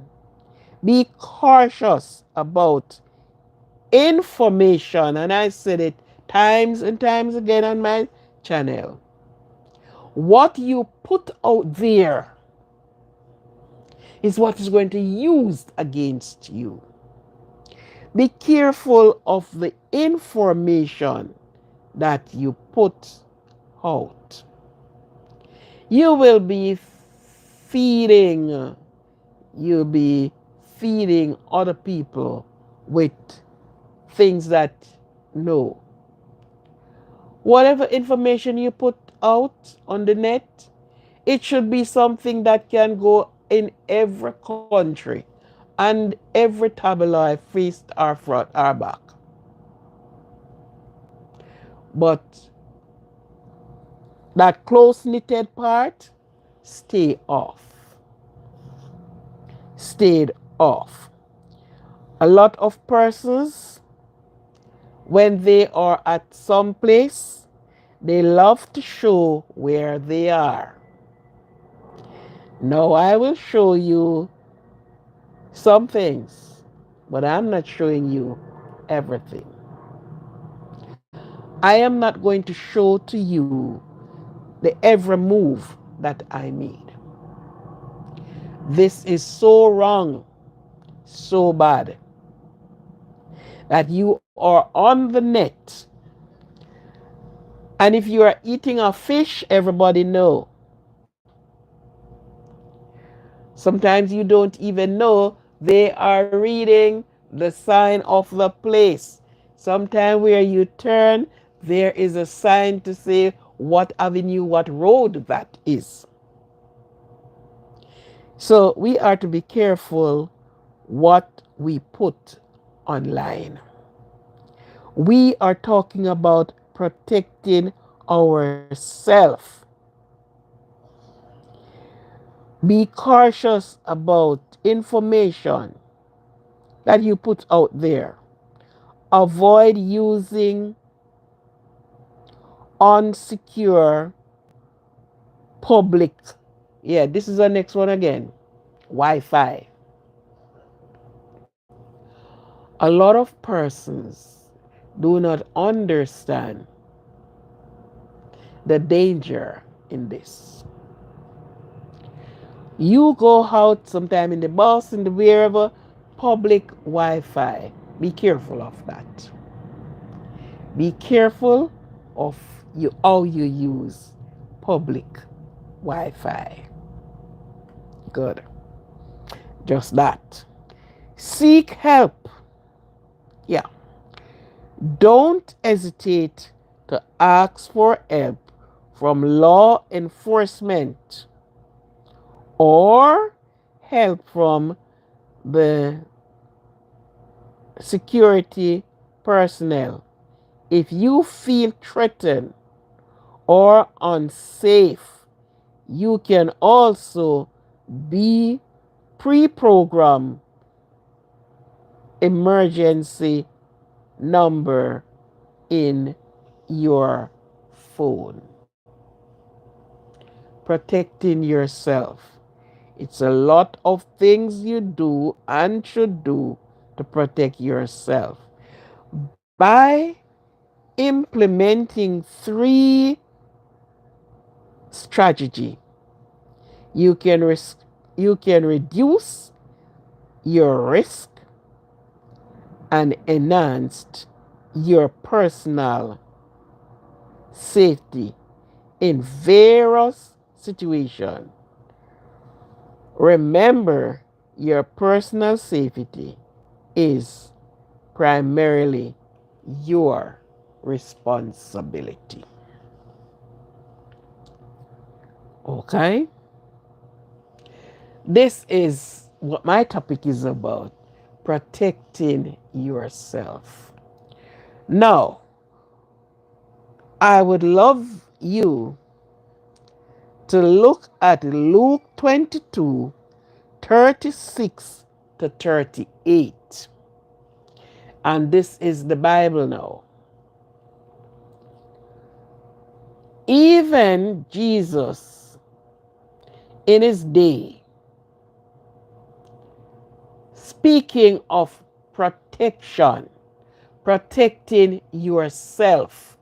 Be cautious about information, and I said it times and times again on my channel. What you put out there is what is going to be used against you. Be careful of the information that you put out. You will be feeding, you'll be feeding other people with things that no. Whatever information you put out on the net, it should be something that can go in every country and every tabloid, face or front or back. But that close knitted part, stay off. Stayed off. A lot of persons, when they are at some place, they love to show where they are. Now I will show you some things, but I'm not showing you everything. I am not going to show to you the every move that I made. This is so wrong, so bad, that you are on the net. And if you are eating a fish, everybody know. Sometimes you don't even know they are reading the sign of the place. Sometimes where you turn, there is a sign to say what avenue, what road that is. So we are to be careful what we put online. We are talking about protecting ourselves. Be cautious about information that you put out there. Avoid using unsecure public. Yeah, this is the next one again. Wi-Fi. A lot of persons do not understand the danger in this. You go out sometime in the bus, in the wherever, public Wi-Fi. Be careful of that. Be careful of how you use public Wi-Fi. Good. Just that. Seek help. Yeah. Don't hesitate to ask for help from law enforcement or help from the security personnel. If you feel threatened or unsafe, you can also be pre-programmed emergency number in your phone. protecting yourself. It's a lot of things you do and should do to protect yourself. By implementing three strategy, you can you can reduce your risk and enhance your personal safety in various situations. Remember, your personal safety is primarily your responsibility. Okay? This is what my topic is about, protecting yourself. Now, I would love you to look at Luke 22:36 to 38. And this is the Bible now. Even Jesus, in his day, speaking of protection, protecting yourself,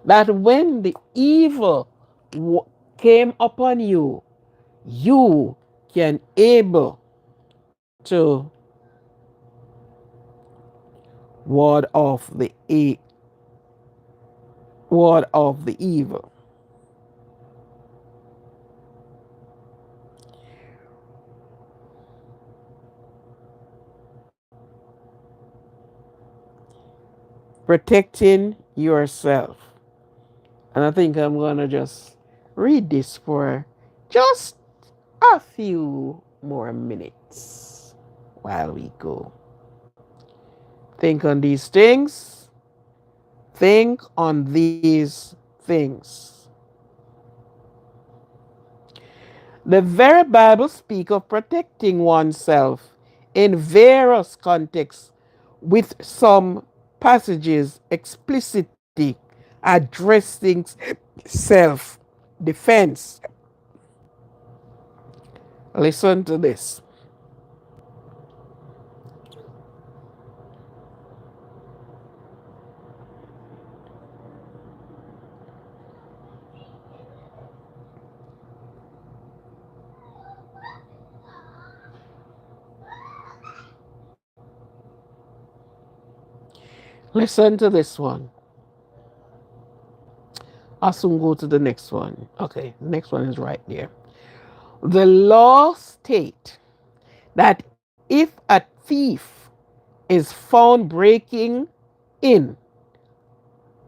that when the evil came upon you, you can able to ward off the ward off the evil. Protecting yourself. And I think I'm gonna just read this for just a few more minutes while we go. Think on these things. Think on these things. The very Bible speaks of protecting oneself in various contexts, with some passages explicitly addressing self defense. Listen to this. Listen to this one. I'll soon go to the next one. Okay, the next one is right there. The law states that if a thief is found breaking in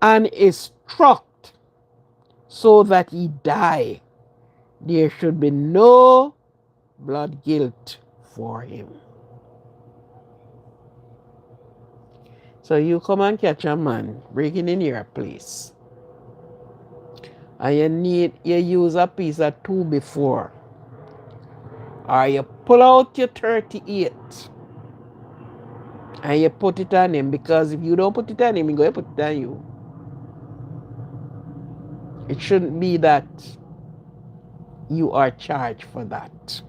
and is struck so that he die, there should be no blood guilt for him. So you come and catch a man breaking in your place, and you use a piece of 2x4, or you pull out your 38 and you put it on him, because if you don't put it on him, he's going to put it on you. It shouldn't be that you are charged for that.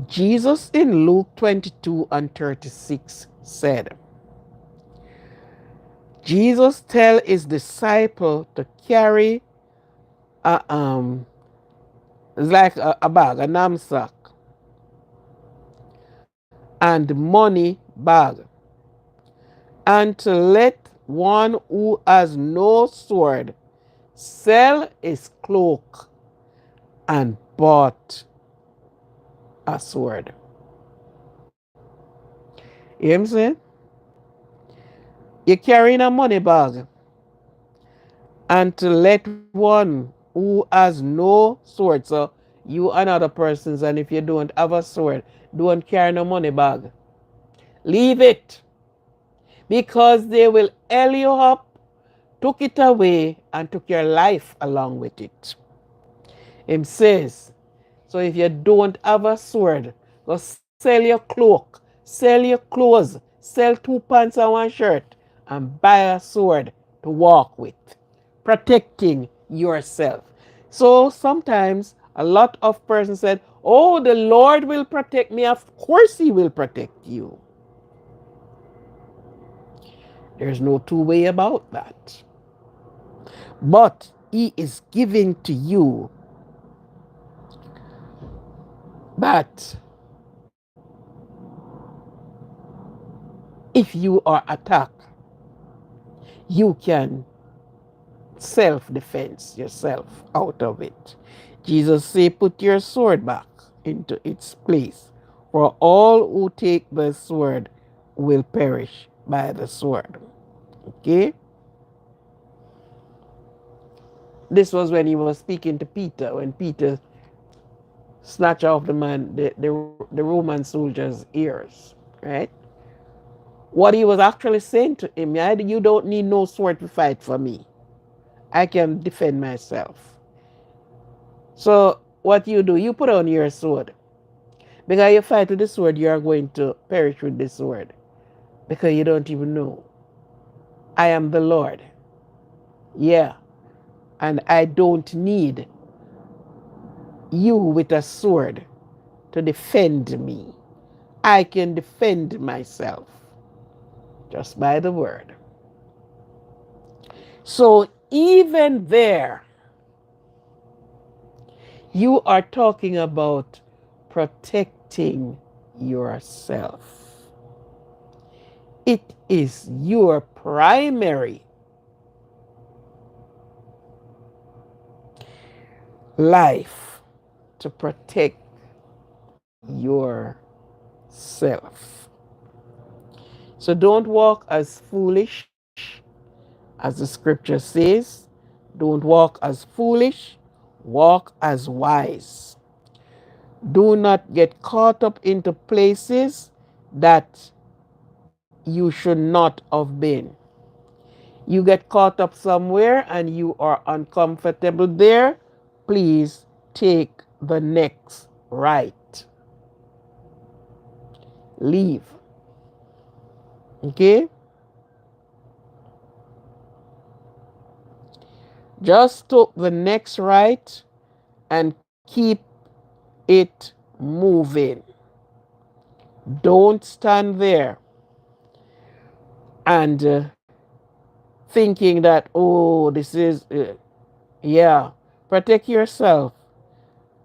Jesus in Luke 22:36 said, Jesus tell his disciple to carry it's like a bag, a knapsack, and money bag, and to let one who has no sword sell his cloak and bought a sword. You know what I'm saying? You're carrying a money bag, and to let one who has no sword, so you and other persons, and if you don't have a sword, don't carry no money bag. Leave it, because they will hell you up, took it away, and took your life along with it. Him says, so if you don't have a sword, go sell your cloak, sell your clothes, sell 2 pants and 1 shirt, and buy a sword to walk with, protecting yourself. So sometimes a lot of persons said, oh, the Lord will protect me. Of course he will protect you. There's no two-way about that. But he is giving to you that if you are attacked, you can self-defense yourself out of it. Jesus said, put your sword back into its place, for all who take the sword will perish by the sword. Okay? This was when he was speaking to Peter, when Peter snatched off the man, the Roman soldier's ears, right? What he was actually saying to him, yeah, you don't need no sword to fight for me. I can defend myself. So what you do, you put on your sword. Because you fight with the sword, you are going to perish with the sword. Because you don't even know. I am the Lord. Yeah. And I don't need you with a sword to defend me. I can defend myself just by the word. So even there, you are talking about protecting yourself. It is your primary life to protect yourself. So don't walk as foolish as the scripture says. Don't walk as foolish, walk as wise. Do not get caught up into places that you should not have been. You get caught up somewhere and you are uncomfortable there, please take the next right. Leave. Okay? Just take the next right and keep it moving. Don't stand there and thinking that, oh, this is, yeah. Protect yourself.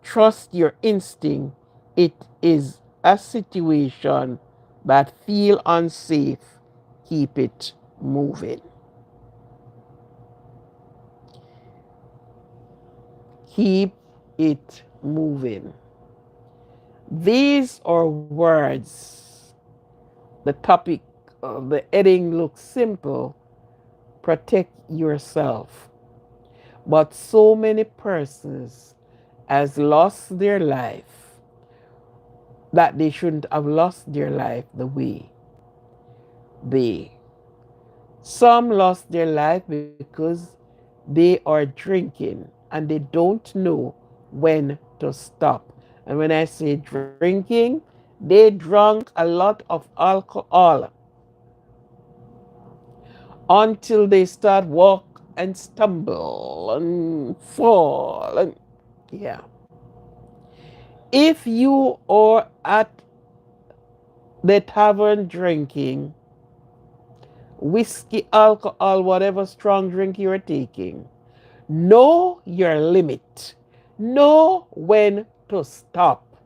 Trust your instinct. It is a situation that feel unsafe. Keep it moving. Keep it moving. These are words. The topic of the heading looks simple. Protect yourself. But so many persons has lost their life that they shouldn't have lost their life the way they. Some lost their life because they are drinking and they don't know when to stop. And when I say drinking, they drank a lot of alcohol until they start walk and stumble and fall. And yeah. If you are at the tavern drinking whiskey, alcohol, whatever strong drink you're taking, know your limit. Know when to stop.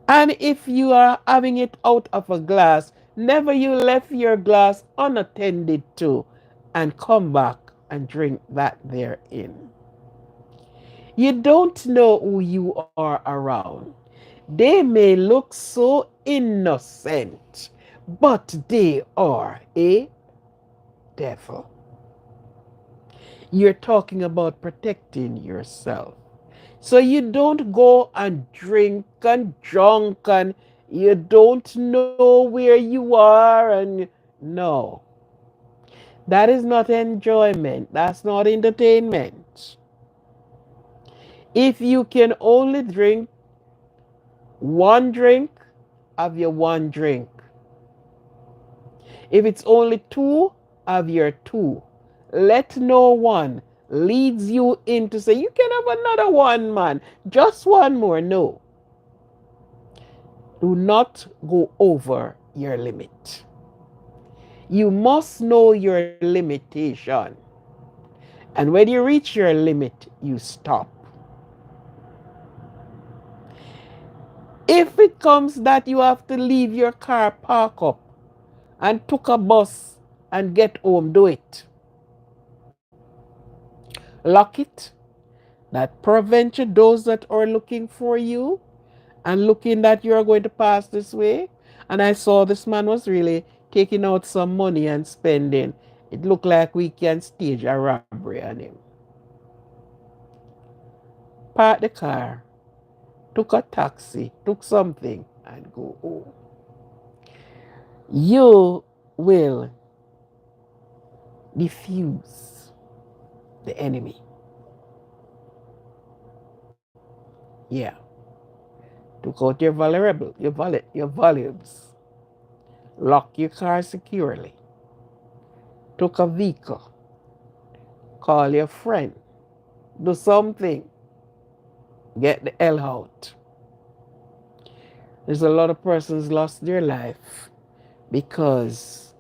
And if you are having it out of a glass, never you left your glass unattended to and come back and drink that therein. You don't know who you are around. They may look so innocent, but they are a devil. You're talking about protecting yourself. So you don't go and drink and drunk and you don't know where you are and no. That is not enjoyment. That's not entertainment. If you can only drink one drink, have your one drink. If it's only two, have your two. let no one leads you into say, you can have another one, man. Just one more. No. Do not go over your limit. You must know your limitation. And when you reach your limit, you stop. If it comes that you have to leave your car park up and took a bus and get home, do it. Lock it. That prevents those that are looking for you and looking that you are going to pass this way. And I saw this man was really taking out some money and spending. It looked like we can stage a robbery on him. Park the car, took a taxi, took something, and go home. You will diffuse the enemy. Yeah. Took out your vulnerable, your wallet, your volumes. Lock your car securely. Took a vehicle. Call your friend. Do something. Get the hell out. There's a lot of persons lost their life because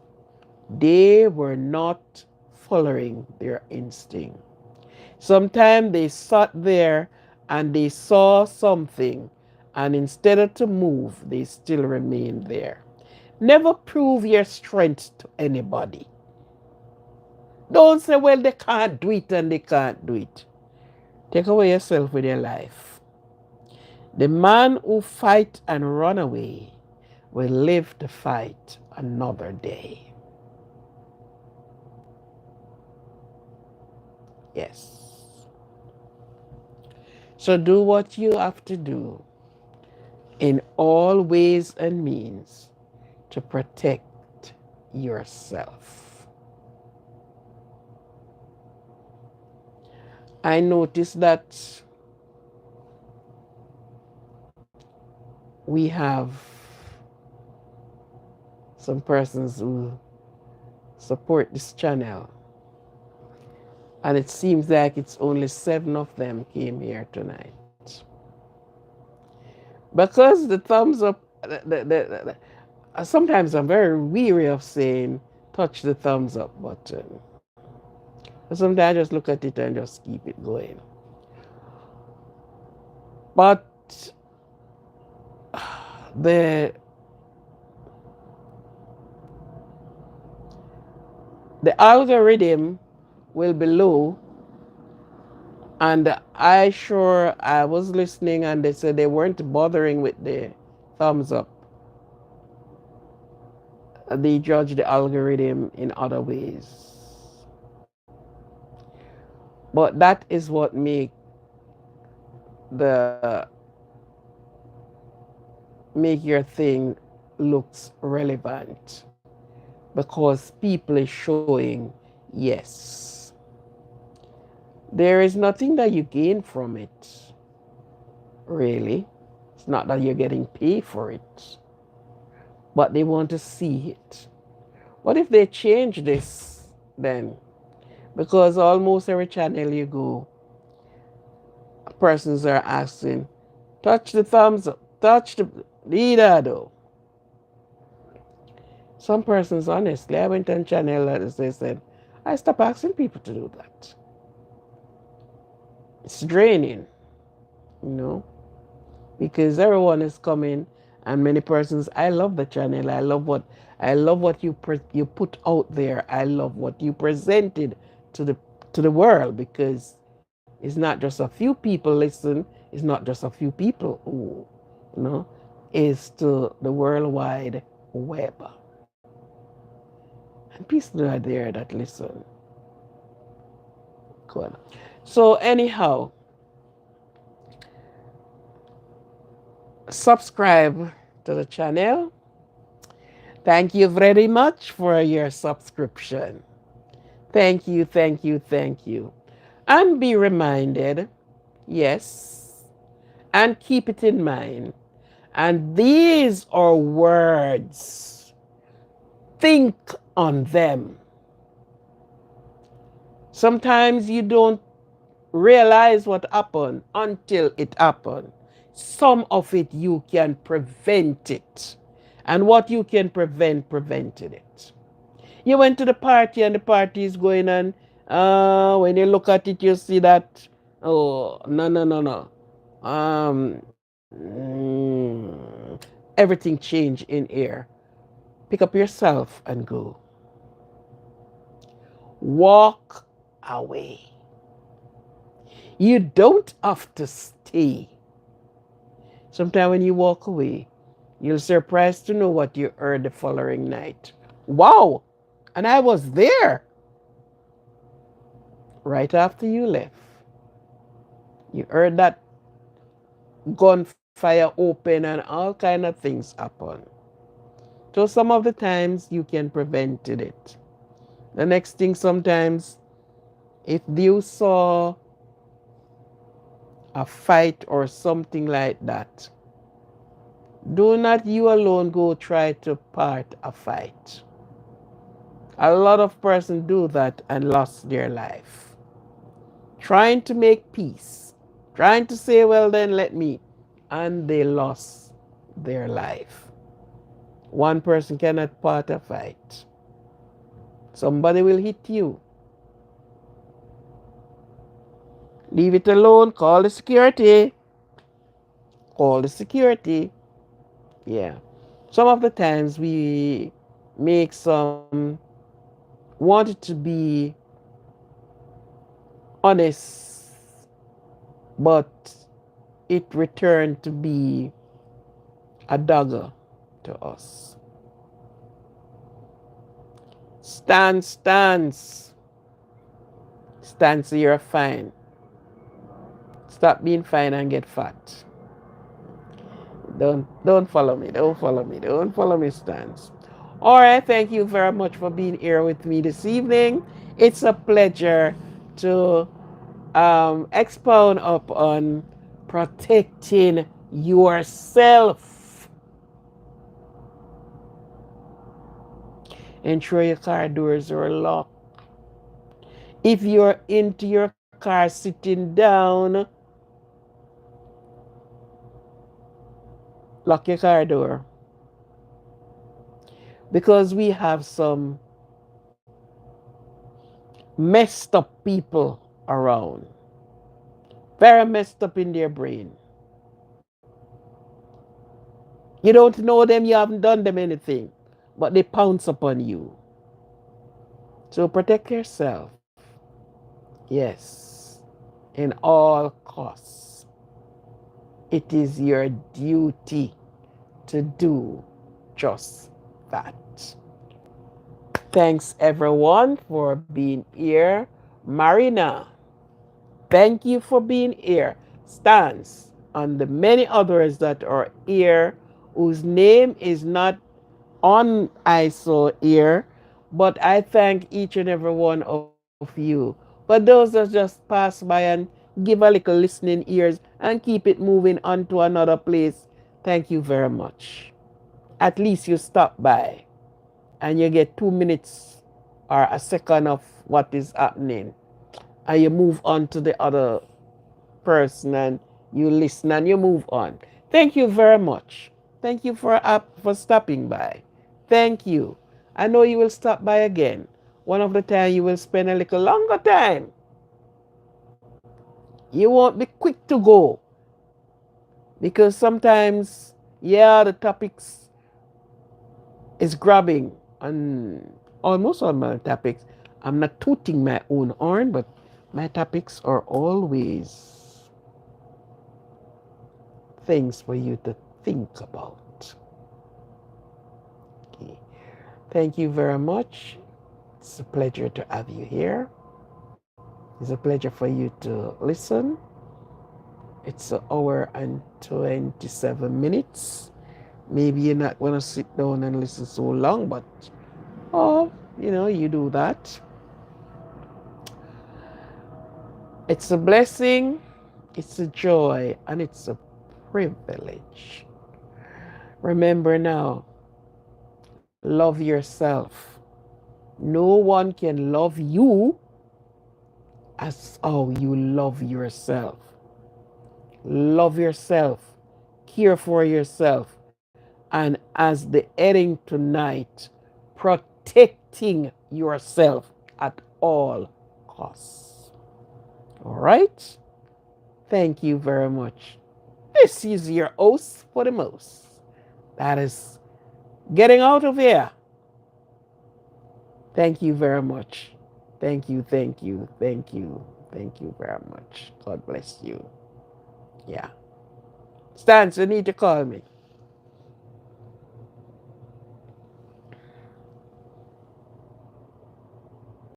they were not following their instinct. Sometimes they sat there and they saw something, and instead of to move, they still remain there. Never prove your strength to anybody. Don't say, well, they can't do it and they can't do it. Take away yourself with your life. The man who fight and run away will live to fight another day. Yes. So do what you have to do in all ways and means to protect yourself. I noticed that we have some persons who support this channel, and it seems like it's only 7 of them came here tonight. Because the thumbs up, sometimes I'm very weary of saying touch the thumbs up button. Sometimes I just look at it and just keep it going. But the algorithm will be low, and I was listening and they said they weren't bothering with the thumbs up. They judge the algorithm in other ways. But that is what make your thing looks relevant, because people is showing yes. There is nothing that you gain from it, really. It's not that you're getting paid for it, but they want to see it. What if they change this then? Because almost every channel you go, persons are asking, touch the thumbs up, touch the leader though. Some persons, honestly, I went on channel and they said, I stopped asking people to do that. It's draining, because everyone is coming, and many persons, I love the channel. I love what you put out there. I love what you presented to the world, because it's not just a few people listen. It's not just a few people who, is to the worldwide web. And people are there that listen. Good. So anyhow, subscribe to the channel. Thank you very much for your subscription. Thank you, thank you, thank you. And be reminded, yes, and keep it in mind. And these are words. Think on them. Sometimes you don't realize what happened until it happened. Some of it you can prevent it. And what you can prevent, prevented it. You went to the party and the party is going on. When you look at it, you see that, oh, no, no, no, no. Everything changed in air. Pick up yourself and go. Walk away. You don't have to stay. Sometimes when you walk away, you'll surprised to know what you heard the following night. Wow! And I was there right after you left. You heard that gunfire open and all kind of things happen. So some of the times you can prevent it. The next thing sometimes, if you saw a fight or something like that, do not you alone go try to part a fight. A lot of persons do that and lost their life. Trying to make peace, trying to say, well then let me, and they lost their life. One person cannot part a fight. Somebody will hit you. Leave it alone, call the security. Call the security. Yeah. Some of the times we make some, want it to be honest, but it returned to be a dagger to us. Stance. Stand so you're fine. Stop being fine and get fat. Don't follow me. Don't follow me. Don't follow me, Stance. All right, thank you very much for being here with me this evening. It's a pleasure to expound upon protecting yourself. Ensure your car doors are locked. If you're into your car sitting down, lock your car door. Because we have some messed up people around. Very messed up in their brain. You don't know them, you haven't done them anything, but they pounce upon you. So protect yourself. Yes, in all costs. It is your duty to do just that. Thanks everyone for being here. Marina, thank you for being here. Stans, and the many others that are here whose name is not on ISO here, but I thank each and every one of you. But those that just pass by and give a little listening ears and keep it moving on to another place, thank you very much. At least you stop by and you get 2 minutes or a second of what is happening, and you move on to the other person and you listen and you move on. Thank you very much. Thank you for stopping by. Thank you. I know you will stop by again. One of the time you will spend a little longer time. You won't be quick to go because sometimes, yeah, the topics is grabbing and almost all my topics. I'm not tooting my own horn, but my topics are always things for you to think about. Okay. Thank you very much. It's a pleasure to have you here. It's a pleasure for you to listen. It's an hour and 27 minutes. Maybe you're not going to sit down and listen so long, but you do that. It's a blessing, it's a joy, and it's a privilege. Remember now, love yourself. No one can love you as how you love yourself. Love yourself, care for yourself, and as the ending tonight, protecting yourself at all costs. All right? Thank you very much. This is your host for the most. That is getting out of here. Thank you very much. Thank you, thank you, thank you, thank you very much. God bless you. Yeah. Stans, you need to call me.